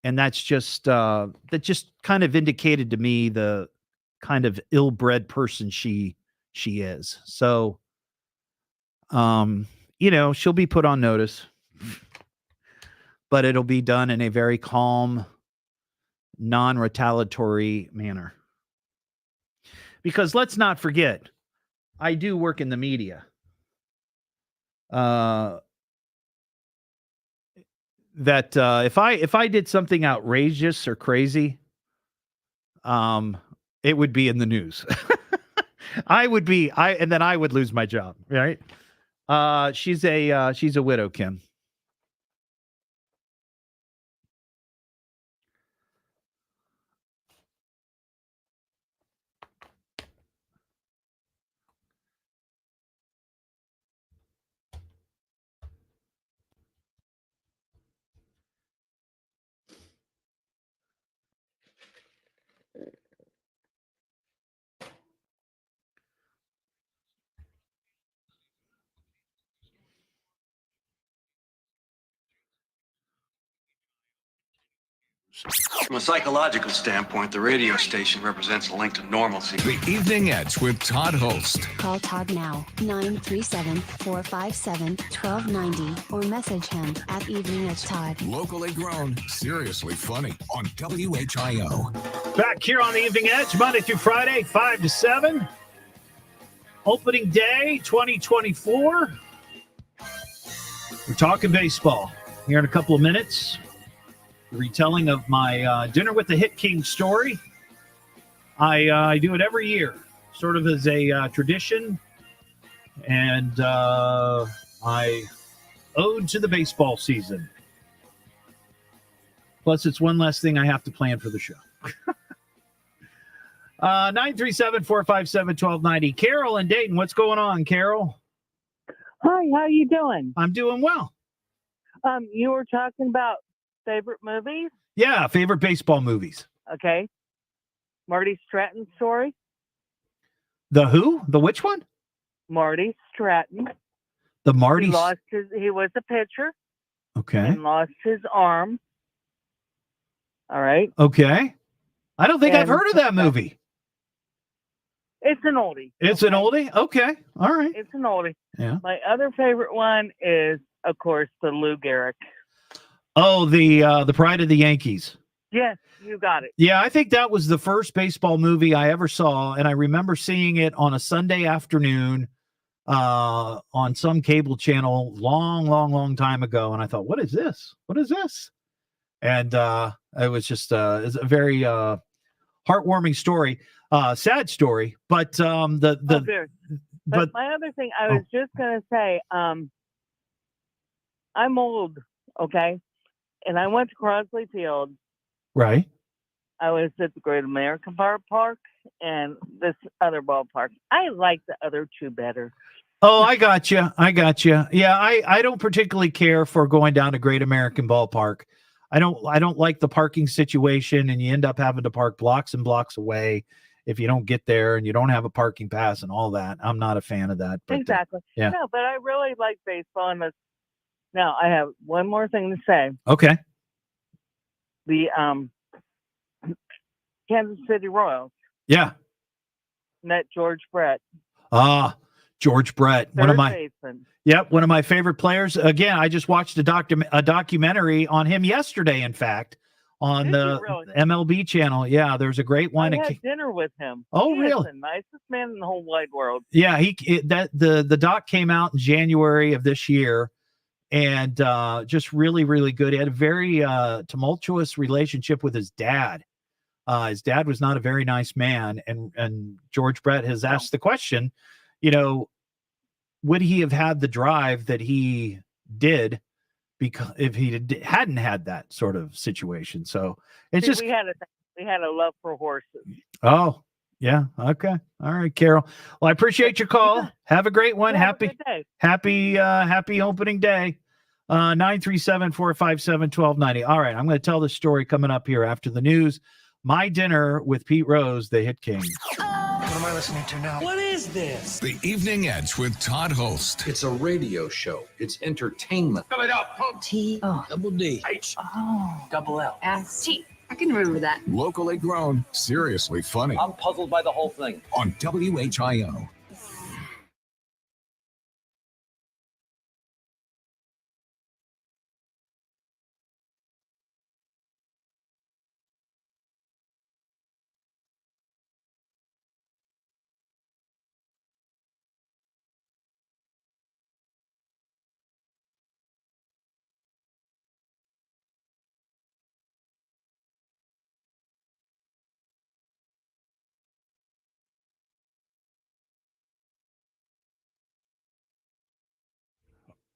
[SPEAKER 13] And that's just, that just kind of indicated to me the kind of ill-bred person she is. So, she'll be put on notice, but it'll be done in a very calm, non-retaliatory manner. Because let's not forget, I do work in the media. That if I did something outrageous or crazy, it would be in the news. And then I would lose my job, right? She's a widow, Kim.
[SPEAKER 4] From a psychological standpoint, the radio station represents a link to normalcy.
[SPEAKER 1] The Evening Edge with Todd Hollst.
[SPEAKER 15] Call Todd now, 937-457-1290, or message him at Evening Edge Todd.
[SPEAKER 1] Locally grown, seriously funny on WHIO.
[SPEAKER 13] Back here on the Evening Edge, Monday through Friday, 5 to 7. Opening day 2024. We're talking baseball here in a couple of minutes. Retelling of my Dinner with the Hit King story. I do it every year, sort of as a tradition, and I ode to the baseball season. Plus, it's one less thing I have to plan for the show. 937-457-1290. Carol and Dayton, what's going on, Carol?
[SPEAKER 12] Hi, how you doing?
[SPEAKER 13] I'm doing well.
[SPEAKER 12] You were talking about favorite movies?
[SPEAKER 13] Yeah, favorite baseball movies.
[SPEAKER 12] Okay. Marty Stratton story.
[SPEAKER 13] The who? The which one?
[SPEAKER 12] Marty Stratton.
[SPEAKER 13] The Marty.
[SPEAKER 12] He was a pitcher.
[SPEAKER 13] Okay.
[SPEAKER 12] And lost his arm. All right.
[SPEAKER 13] Okay. I don't think I've heard of that movie.
[SPEAKER 12] It's an oldie.
[SPEAKER 13] It's an oldie? Okay. All right.
[SPEAKER 12] It's an oldie.
[SPEAKER 13] Yeah.
[SPEAKER 12] My other favorite one is, of course, the Lou Gehrig.
[SPEAKER 13] Oh, the Pride of the Yankees.
[SPEAKER 12] Yes. You got it.
[SPEAKER 13] Yeah, I think that was the first baseball movie I ever saw, and I remember seeing it on a Sunday afternoon on some cable channel long time ago, and I thought, what is this? What is this? And it was just it's a very heartwarming story, sad story, but
[SPEAKER 12] But my other thing, I was just gonna say, I'm old, okay, and I went to Crosley Field.
[SPEAKER 13] Right.
[SPEAKER 12] I was at the Great American Park and this other ballpark. I like the other two better.
[SPEAKER 13] Oh, I got you. Yeah, I don't particularly care for going down to Great American Ballpark. I don't like the parking situation, and you end up having to park blocks and blocks away if you don't get there, and you don't have a parking pass and all that. I'm not a fan of that. But,
[SPEAKER 12] Exactly.
[SPEAKER 13] yeah.
[SPEAKER 12] No, but I really like baseball. And now I have one more thing to say.
[SPEAKER 13] Okay.
[SPEAKER 12] The Kansas City Royals
[SPEAKER 13] Yeah.
[SPEAKER 12] met George Brett.
[SPEAKER 13] George Brett,
[SPEAKER 12] One of my
[SPEAKER 13] favorite players. Again, I just watched a documentary on him yesterday, in fact, on the MLB channel. Yeah, there's a great one.
[SPEAKER 12] I had dinner with him.
[SPEAKER 13] Oh,
[SPEAKER 12] he
[SPEAKER 13] really?
[SPEAKER 12] is the nicest man in the whole wide world.
[SPEAKER 13] Yeah, the doc came out in January of this year, and just really, really good. He had a very tumultuous relationship with his dad. His dad was not a very nice man, and George Brett has asked the question, would he have had the drive that he did because if he hadn't had that sort of situation? So it's just
[SPEAKER 12] we had a love for horses.
[SPEAKER 13] Oh, yeah. Okay. All right, Carol. Well, I appreciate your call. Have a great one. Happy opening day. 937-457-1290. All right. I'm going to tell the story coming up here after the news. My Dinner with Pete Rose, the Hit King.
[SPEAKER 18] What am I listening to now?
[SPEAKER 1] What is this? The Evening Edge with Todd Hollst.
[SPEAKER 10] It's a radio show. It's entertainment.
[SPEAKER 19] Fill it up.
[SPEAKER 9] T.
[SPEAKER 10] Oh. Double D.
[SPEAKER 19] H.
[SPEAKER 9] Oh.
[SPEAKER 19] Double L.
[SPEAKER 9] S. T. I can remember that.
[SPEAKER 1] Locally grown, seriously funny.
[SPEAKER 10] I'm puzzled by the whole thing.
[SPEAKER 1] On WHIO.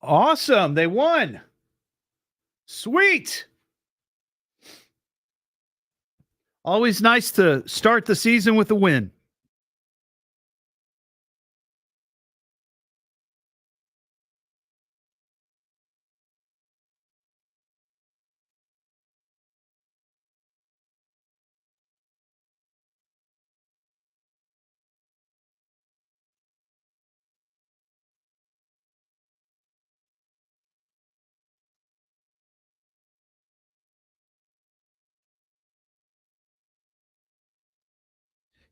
[SPEAKER 13] Awesome. They won. Sweet. Always nice to start the season with a win.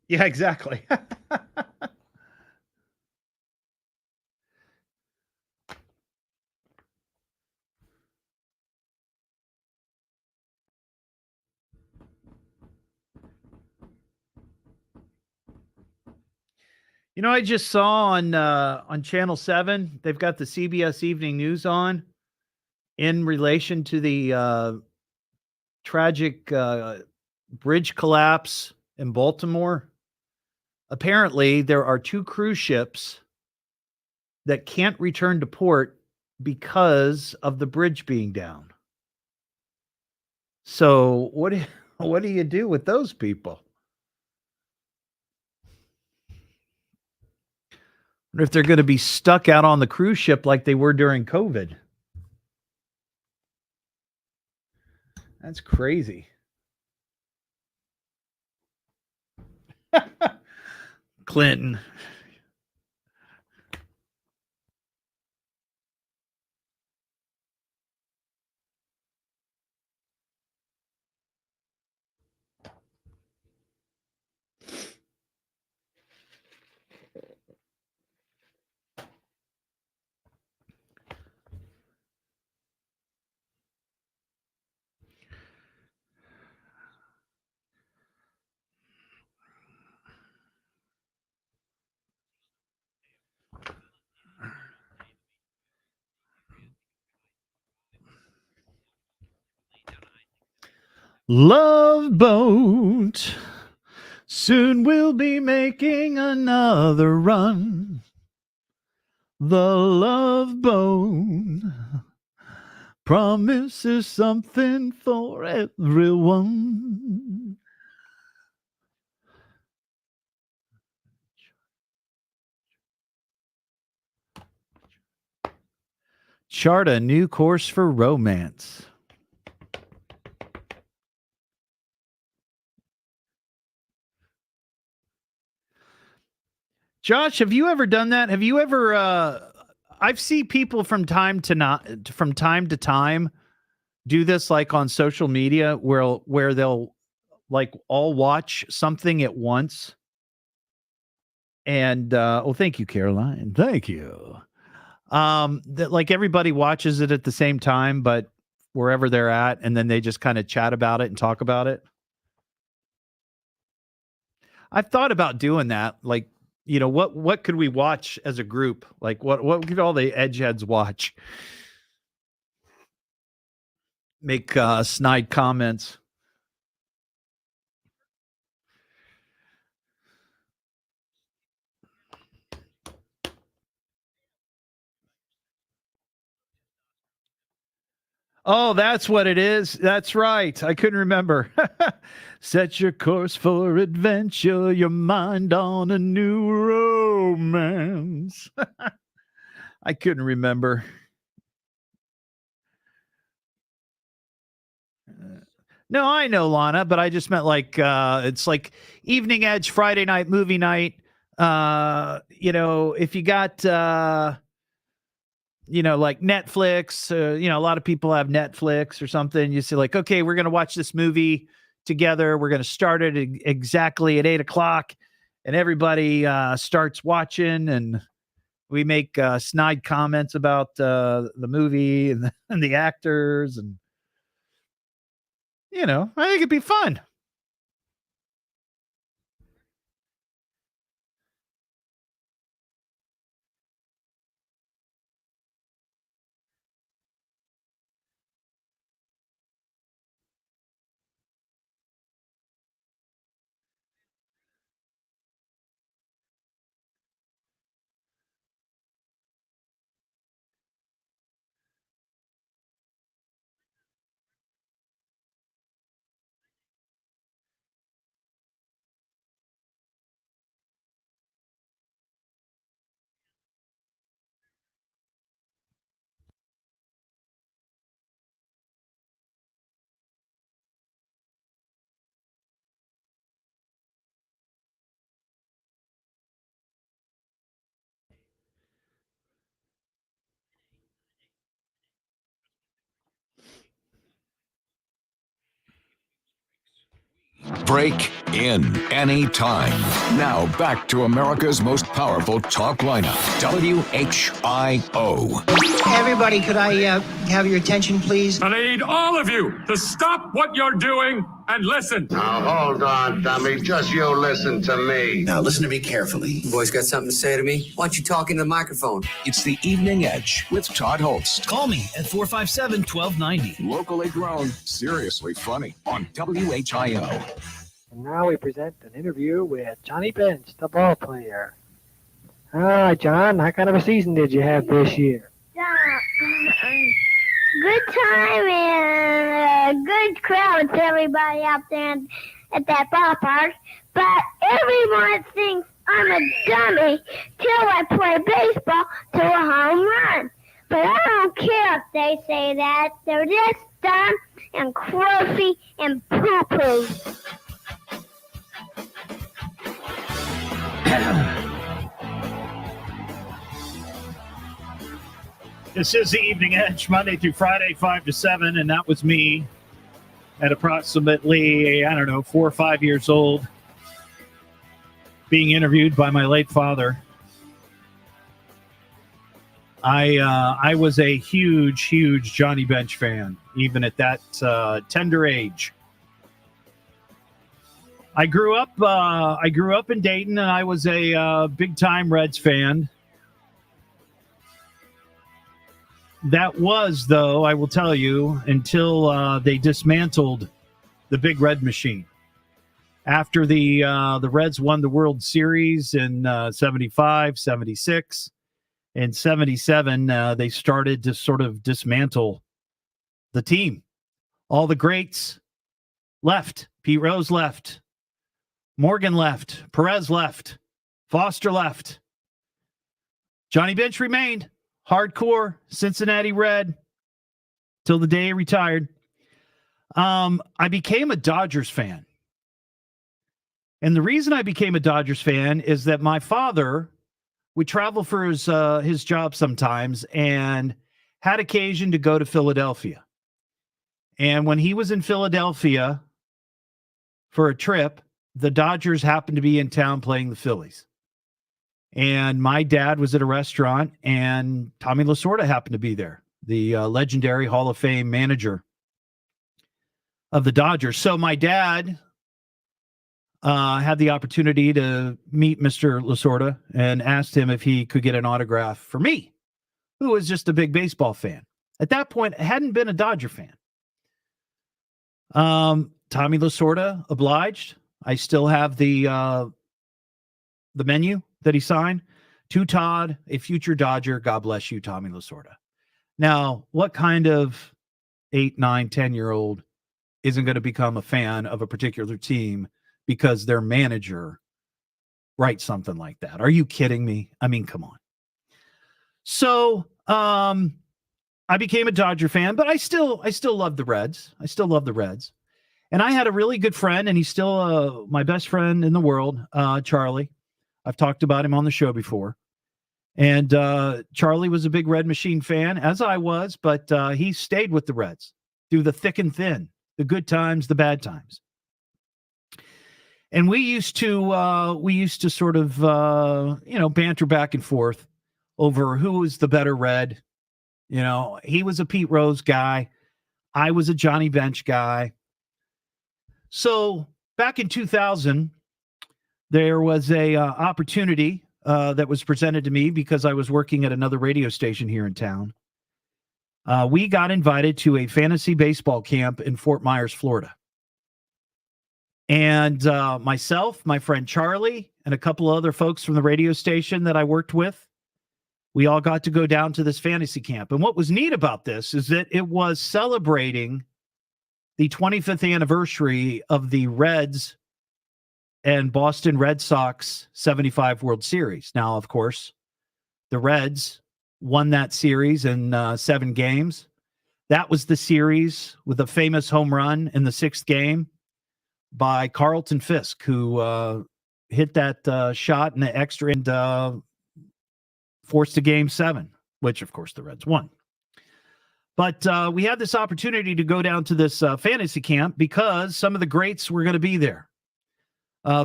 [SPEAKER 13] Yeah, exactly. I just saw on Channel 7, they've got the CBS Evening News on in relation to the tragic bridge collapse in Baltimore. Apparently, there are 2 cruise ships that can't return to port because of the bridge being down. So what do you do with those people? I wonder if they're going to be stuck out on the cruise ship like they were during COVID. That's crazy. Clinton. Love boat. Soon we'll be making another run. The love boat promises something for everyone. Chart a new course for romance. Josh, have you ever done that? Have you ever I've seen people from time to time do this, like on social media, where they'll like all watch something at once. And thank you, Caroline. Thank you. That like everybody watches it at the same time, but wherever they're at, and then they just kind of chat about it and talk about it. I've thought about doing that. Like, you know, what could we watch as a group? Like what could all the edgeheads watch? Make snide comments. Oh, that's what it is. That's right. I couldn't remember. Set your course for adventure, your mind on a new romance. I couldn't remember. No, I know, Lana, but I just meant like it's like Evening Edge, Friday night, movie night. You know, if you got you know, like Netflix, you know, a lot of people have Netflix or something. You say like, okay, we're going to watch this movie together. We're going to start it exactly at 8:00, and everybody starts watching, and we make snide comments about the movie and the actors, and you know, I think it'd be fun.
[SPEAKER 1] Break in anytime. Now back to America's most powerful talk lineup, WHIO.
[SPEAKER 18] Everybody, could I have your attention, please?
[SPEAKER 19] I need all of you to stop what you're doing and listen.
[SPEAKER 16] Now, hold on, dummy. Just you listen to me.
[SPEAKER 10] Now, listen to me carefully.
[SPEAKER 17] You boys got something to say to me? Why don't you talk into the microphone?
[SPEAKER 1] It's the Evening Edge with Todd Hollst.
[SPEAKER 13] Call me at 457-1290.
[SPEAKER 1] Locally grown, seriously funny on WHIO.
[SPEAKER 23] And now we present an interview with Johnny Bench, the ball player. All right, John, what kind of a season did you have this year?
[SPEAKER 24] Good time and good crowd to everybody out there at that ballpark. But everyone thinks I'm a dummy till I play baseball to a home run. But I don't care if they say that. They're just dumb and croaky and poo-poo.
[SPEAKER 13] This is the Evening Edge, Monday through Friday, 5 to 7, and that was me at approximately, 4 or 5 years old, being interviewed by my late father. I was a huge Johnny Bench fan, even at that tender age. I grew up in Dayton, and I was a big-time Reds fan. That was, though, I will tell you, until they dismantled the Big Red Machine. After the Reds won the World Series in 75, 76, and 77, they started to sort of dismantle the team. All the greats left. Pete Rose left. Morgan left. Perez left. Foster left. Johnny Bench remained. Hardcore Cincinnati Red till the day he retired. I became a Dodgers fan. And the reason I became a Dodgers fan is that my father would travel for his job sometimes and had occasion to go to Philadelphia. And when he was in Philadelphia for a trip, the Dodgers happened to be in town playing the Phillies. And my dad was at a restaurant, and Tommy Lasorda happened to be there, the legendary Hall of Fame manager of the Dodgers. So my dad had the opportunity to meet Mr. Lasorda and asked him if he could get an autograph for me, who was just a big baseball fan. At that point, I hadn't been a Dodger fan. Tommy Lasorda obliged. I still have the menu that he signed. To Todd, a future Dodger. God bless you, Tommy Lasorda. Now, what kind of 8, 9, 10-year-old isn't going to become a fan of a particular team because their manager writes something like that? Are you kidding me? I mean, come on. So I became a Dodger fan, but I still love the Reds. I still love the Reds. And I had a really good friend, and he's still my best friend in the world, Charlie. I've talked about him on the show before. And Charlie was a big Red Machine fan, as I was, but he stayed with the Reds through the thick and thin, the good times, the bad times. And we used to sort of banter back and forth over who was the better Red. You know, he was a Pete Rose guy. I was a Johnny Bench guy. So back in 2000, there was a opportunity that was presented to me because I was working at another radio station here in town. We got invited to a fantasy baseball camp in Fort Myers, Florida. And myself, my friend Charlie, and a couple of other folks from the radio station that I worked with, we all got to go down to this fantasy camp. And what was neat about this is that it was celebrating the 25th anniversary of the Reds and Boston Red Sox 75 World Series. Now, of course, the Reds won that series in 7 games. That was the series with a famous home run in the 6th game by Carlton Fisk, who hit that shot in the extra and forced a Game 7, which, of course, the Reds won. But we had this opportunity to go down to this fantasy camp because some of the greats were going to be there.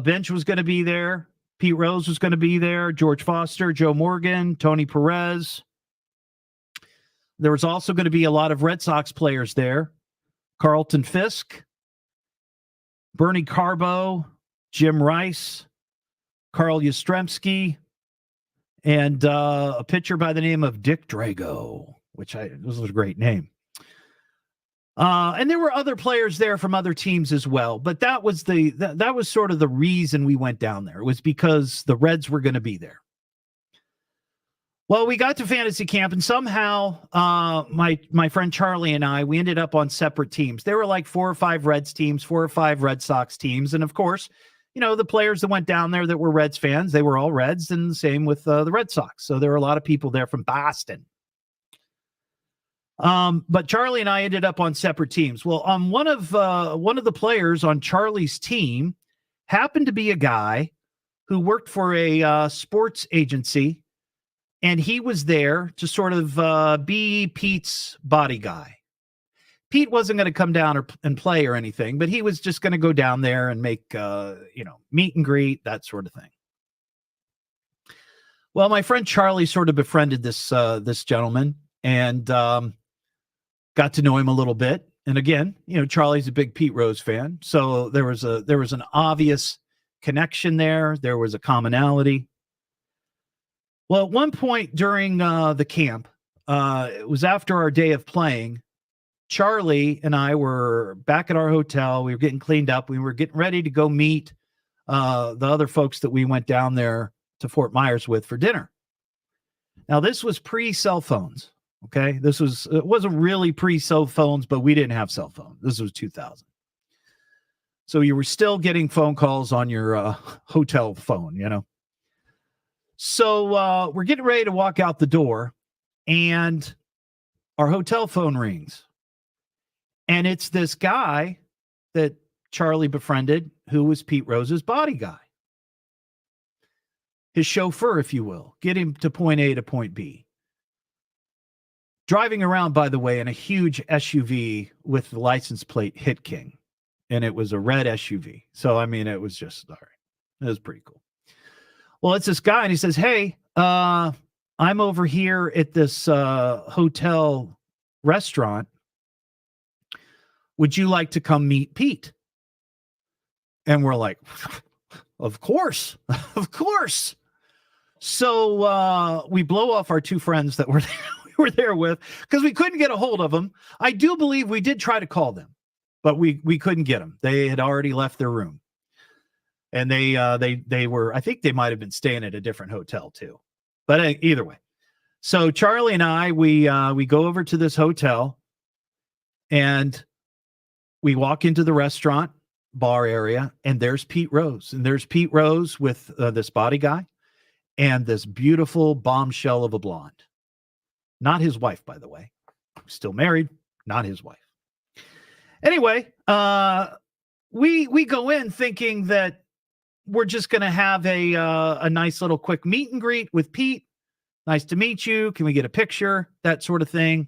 [SPEAKER 13] Bench was going to be there. Pete Rose was going to be there. George Foster, Joe Morgan, Tony Perez. There was also going to be a lot of Red Sox players there. Carlton Fisk, Bernie Carbo, Jim Rice, Carl Yastrzemski, and a pitcher by the name of Dick Drago, which was a great name. And there were other players there from other teams as well, but that was that was sort of the reason we went down there. It was because the Reds were going to be there. Well, we got to fantasy camp, and somehow my friend Charlie and I, we ended up on separate teams. There were like 4 or 5 Reds teams, 4 or 5 Red Sox teams, and of course, you know, the players that went down there that were Reds fans, they were all Reds, and the same with the Red Sox. So there were a lot of people there from Boston. But Charlie and I ended up on separate teams. Well, on one of the players on Charlie's team happened to be a guy who worked for a sports agency, and he was there to sort of be Pete's body guy. Pete wasn't going to come down and play or anything, but he was just going to go down there and make meet and greet, that sort of thing. Well, my friend Charlie sort of befriended this gentleman and got to know him a little bit. And again, you know, Charlie's a big Pete Rose fan, so there was an obvious connection there. There was a commonality. Well, at one point during the camp, it was after our day of playing, Charlie and I were back at our hotel. We were getting cleaned up. We were getting ready to go meet the other folks that we went down there to Fort Myers with for dinner. Now, this was pre-cell phones, okay? It wasn't really pre-cell phones, but we didn't have cell phones. This was 2000. So you were still getting phone calls on your hotel phone, you know? So we're getting ready to walk out the door, and our hotel phone rings. And it's this guy that Charlie befriended who was Pete Rose's body guy. His chauffeur, if you will. Get him to point A to point B. Driving around, by the way, in a huge SUV with the license plate Hit King. And it was a red SUV. So, I mean, it was just, all right. It was pretty cool. Well, it's this guy, and he says, hey, I'm over here at this hotel restaurant. Would you like to come meet Pete? And we're like, of course, of course. So we blow off our two friends that we were there with because we couldn't get a hold of them. I do believe we did try to call them, but we couldn't get them. They had already left their room. And they were, I think they might have been staying at a different hotel too. But either way. So Charlie and I, we go over to this hotel and we walk into the restaurant bar area, and there's Pete Rose. And there's Pete Rose with this body guy and this beautiful bombshell of a blonde. Not his wife, by the way. Still married, not his wife. Anyway, we go in thinking that we're just going to have a nice little quick meet and greet with Pete. Nice to meet you. Can we get a picture? That sort of thing.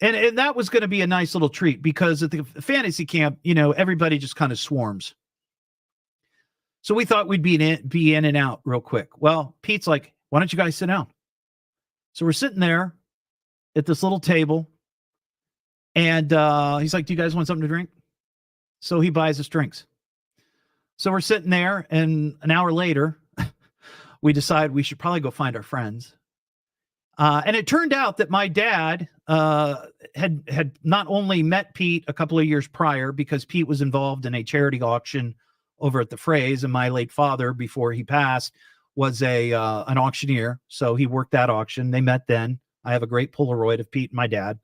[SPEAKER 13] And that was going to be a nice little treat because at the fantasy camp, you know, everybody just kind of swarms. So we thought we'd be in and out real quick. Well, Pete's like, why don't you guys sit down? So we're sitting there at this little table. And he's like, do you guys want something to drink? So he buys us drinks. So we're sitting there, and an hour later, we decide we should probably go find our friends. And it turned out that my dad had not only met Pete a couple of years prior because Pete was involved in a charity auction over at the Phrase, and my late father, before he passed, was an auctioneer. So he worked that auction. They met then. I have a great Polaroid of Pete and my dad.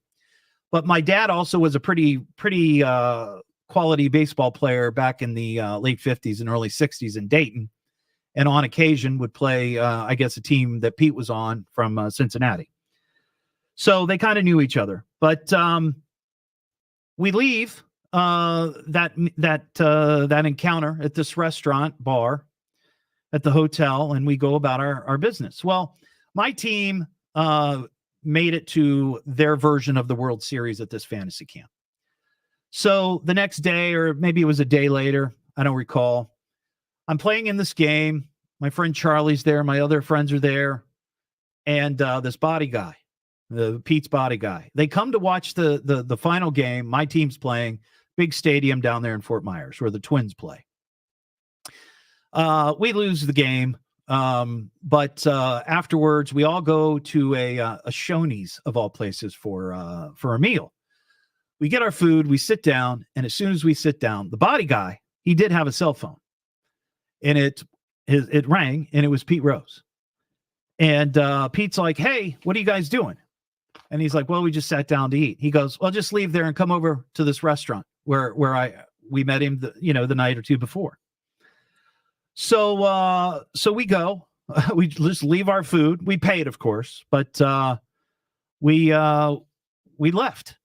[SPEAKER 13] But my dad also was a pretty quality baseball player back in the late 50s and early 60s in Dayton. And on occasion would play, I guess, a team that Pete was on from Cincinnati. So they kind of knew each other. But we leave that encounter at this restaurant bar at the hotel, and we go about our business. Well, my team made it to their version of the World Series at this fantasy camp. So the next day, or maybe it was a day later, I don't recall, I'm playing in this game. My friend Charlie's there. My other friends are there. And this body guy, Pete's body guy, they come to watch the final game. My team's playing, big stadium down there in Fort Myers where the Twins play. We lose the game. But afterwards, we all go to a Shoney's, of all places, for a meal. We get our food, we sit down, and as soon as we sit down, the body guy, he did have a cell phone. And it rang, and it was Pete Rose. And Pete's like, hey, what are you guys doing? And he's like, well, we just sat down to eat. He goes, well, just leave there and come over to this restaurant where we met him the night or two before. So we go. We just leave our food. We paid, of course, but we left.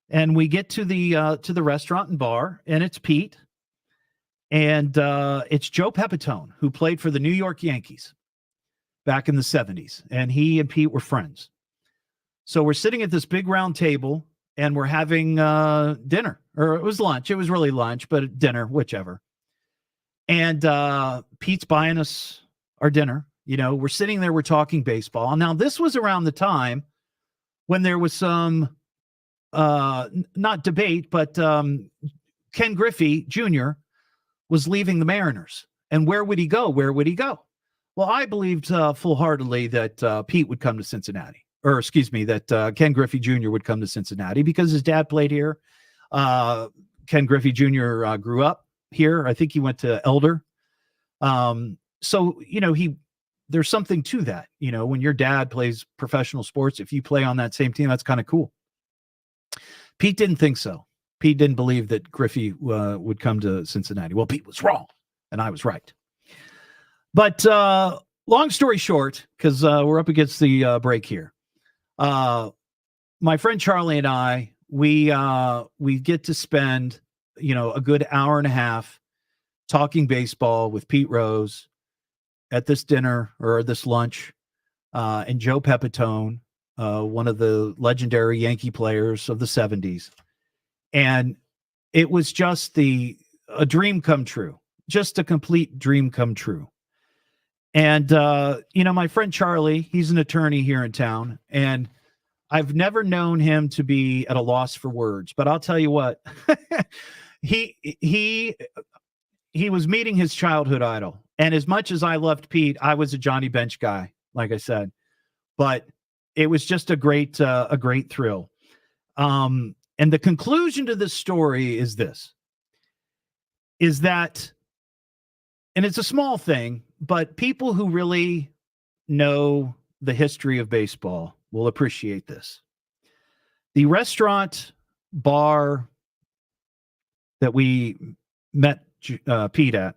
[SPEAKER 13] And we get to the restaurant and bar, and it's Pete. And it's Joe Pepitone, who played for the New York Yankees back in the 70s. And he and Pete were friends. So we're sitting at this big round table, and we're having dinner. Or it was lunch. It was really lunch, but dinner, whichever. And Pete's buying us our dinner. You know, we're sitting there, we're talking baseball. Now, this was around the time when there was some, not debate, but Ken Griffey Jr. was leaving the Mariners. And where would he go? Where would he go? Well, I believed full-heartedly that Pete would come to Cincinnati, that Ken Griffey Jr. would come to Cincinnati because his dad played here. Ken Griffey Jr. Grew up here. I think he went to Elder. So, there's something to that. When your dad plays professional sports, if you play on that same team, that's kind of cool. Pete didn't think so. Pete didn't believe that Griffey would come to Cincinnati. Well, Pete was wrong, and I was right. But long story short, because we're up against the break here, my friend Charlie and I, we get to spend, a good hour and a half talking baseball with Pete Rose at this dinner or this lunch, and Joe Pepitone, one of the legendary Yankee players of the 70s. And it was just a dream come true, just a complete dream come true. And, my friend Charlie, he's an attorney here in town, and I've never known him to be at a loss for words, but I'll tell you what, he was meeting his childhood idol. And as much as I loved Pete, I was a Johnny Bench guy, like I said, but it was just a great thrill. And the conclusion to this story is that, and it's a small thing, but people who really know the history of baseball will appreciate this. The restaurant bar that we met Pete at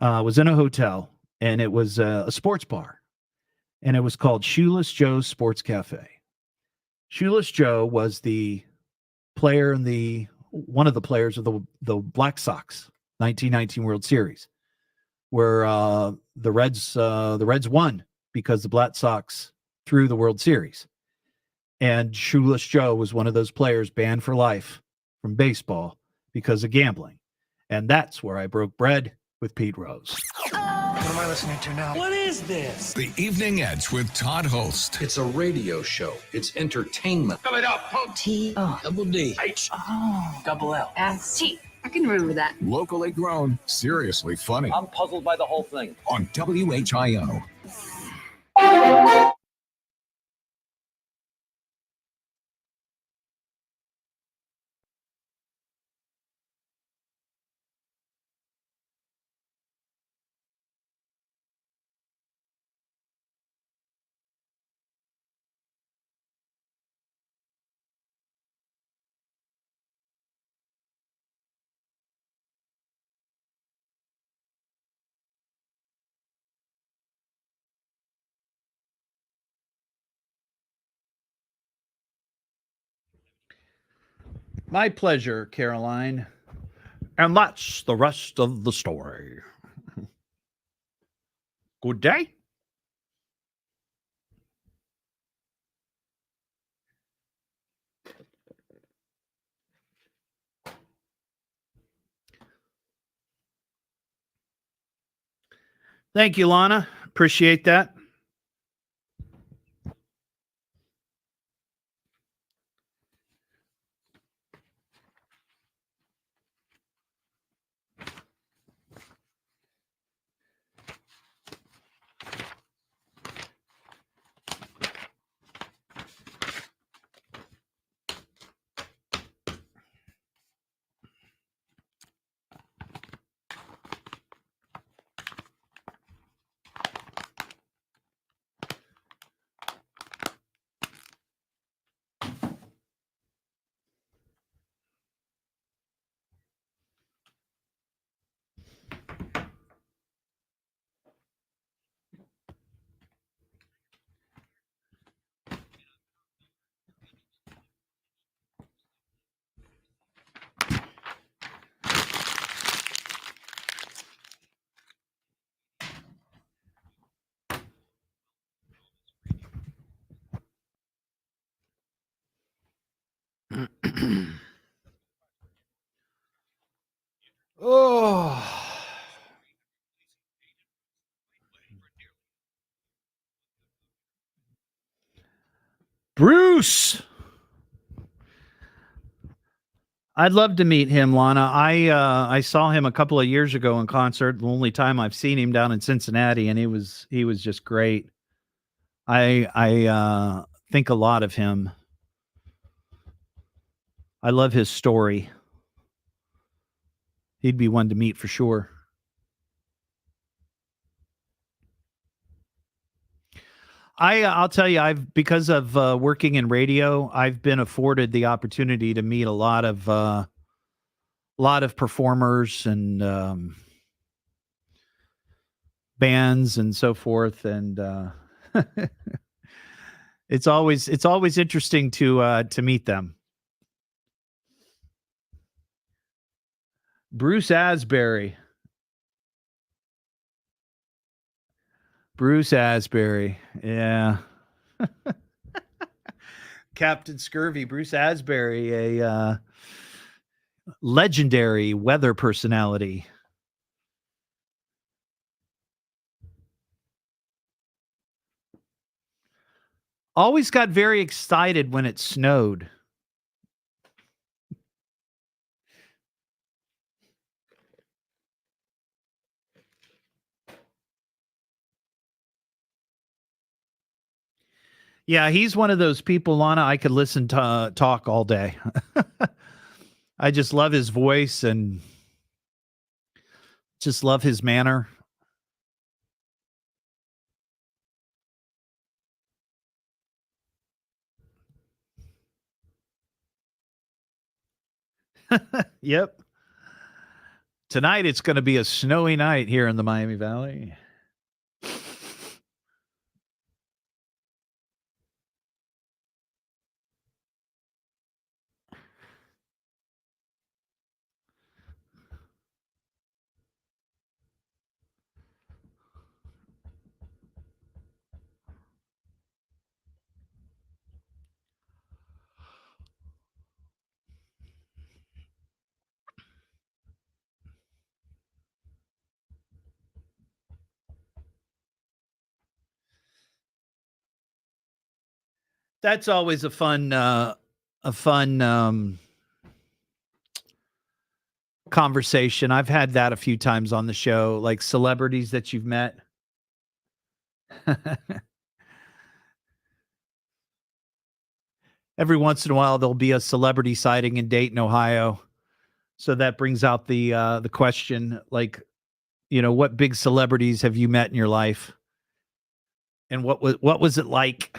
[SPEAKER 13] was in a hotel, and it was a sports bar, and it was called Shoeless Joe's Sports Cafe. Shoeless Joe was the player in one of the players of the Black Sox 1919 World Series, where the Reds won because the Black Sox threw the World Series. And Shoeless Joe was one of those players banned for life from baseball because of gambling. And that's where I broke bread with Pete Rose.
[SPEAKER 18] What am I listening to now?
[SPEAKER 19] What is this?
[SPEAKER 1] The Evening Edge with Todd Hollst.
[SPEAKER 10] It's a radio show. It's entertainment.
[SPEAKER 2] Coming up,
[SPEAKER 10] Double D.
[SPEAKER 19] Double L.
[SPEAKER 9] S-T. I can remember that.
[SPEAKER 1] Locally grown, seriously funny.
[SPEAKER 10] I'm puzzled by the whole thing.
[SPEAKER 1] On WHIO.
[SPEAKER 13] My pleasure, Caroline. And that's the rest of the story. Good day. Thank you, Lana. Appreciate that. Oh. Bruce. I'd love to meet him, Lana. I saw him a couple of years ago in concert. The only time I've seen him down in Cincinnati, and he was just great. I think a lot of him. I love his story. He'd be one to meet for sure. I'll tell you, because of working in radio, I've been afforded the opportunity to meet a lot of performers and bands and so forth, and it's always interesting to meet them. Bruce Asbury. Yeah. Captain Scurvy, Bruce Asbury, a legendary weather personality. Always got very excited when it snowed. Yeah, he's one of those people, Lana, I could listen to talk all day. I just love his voice and just love his manner. Yep. Tonight it's going to be a snowy night here in the Miami Valley. That's always a fun conversation. I've had that a few times on the show, like celebrities that you've met. Every once in a while, there'll be a celebrity sighting in Dayton, Ohio. So that brings out the question, like, what big celebrities have you met in your life, and what was it like?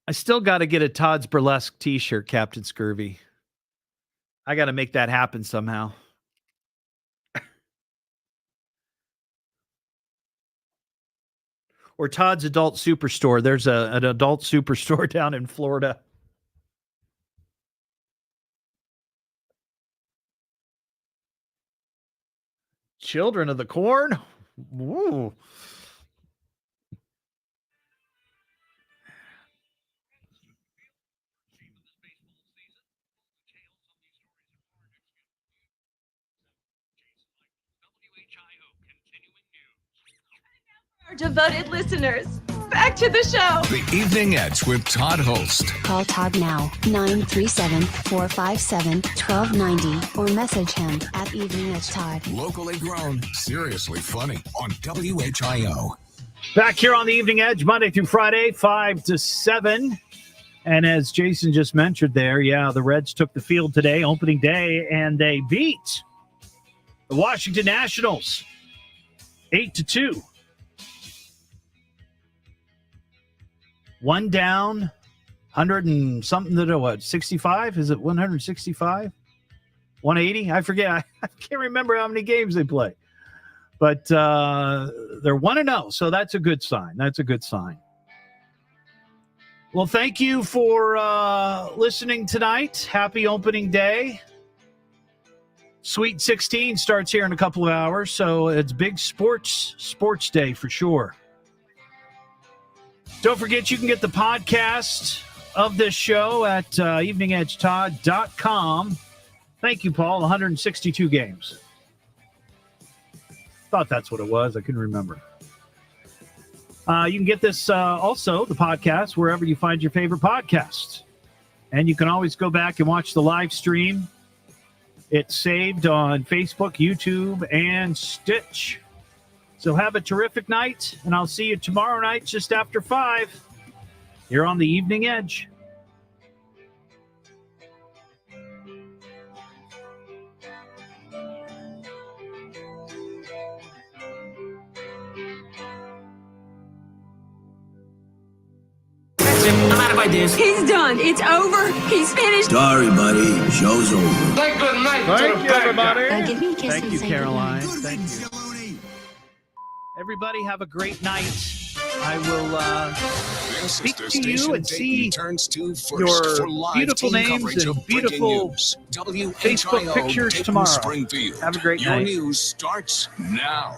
[SPEAKER 13] I still got to get a Todd's Burlesque t-shirt, Captain Scurvy. I got to make that happen somehow. Or Todd's Adult Superstore. There's an adult superstore down in Florida. Children of the Corn? Woo.
[SPEAKER 5] Our devoted listeners, back to the show.
[SPEAKER 1] The Evening Edge with Todd Hollst.
[SPEAKER 15] Call Todd now, 937-457-1290, or message him at Evening Edge Todd.
[SPEAKER 1] Locally grown, seriously funny on WHIO.
[SPEAKER 13] Back here on the Evening Edge, Monday through Friday, 5 to 7. And as Jason just mentioned there, the Reds took the field today, opening day, and they beat the Washington Nationals 8-2. One down, 100 and something to what, 65? Is it 165? 180? I forget. I can't remember how many games they play. But they're 1-0, so that's a good sign. Well, thank you for listening tonight. Happy opening day. Sweet 16 starts here in a couple of hours, so it's big sports day for sure. Don't forget, you can get the podcast of this show at eveningedgetodd.com. Thank you, Paul. 162 games. Thought that's what it was. I couldn't remember. You can get this also, the podcast, wherever you find your favorite podcasts. And you can always go back and watch the live stream It's saved on Facebook, YouTube, and Stitch. So have a terrific night, and I'll see you tomorrow night just after 5 here on the Evening Edge.
[SPEAKER 9] I'm out of ideas. He's done. It's over. He's finished.
[SPEAKER 6] Sorry, buddy. Show's over.
[SPEAKER 2] Say good night.
[SPEAKER 13] Thank you, everybody.
[SPEAKER 9] Give me a kiss
[SPEAKER 13] Thank
[SPEAKER 9] and
[SPEAKER 13] you,
[SPEAKER 9] say
[SPEAKER 13] Caroline.
[SPEAKER 9] goodnight.
[SPEAKER 13] Thank you. Everybody have a great night. I will speak to you and see your beautiful names and beautiful Facebook pictures tomorrow. Have a great night.
[SPEAKER 1] Your news starts now.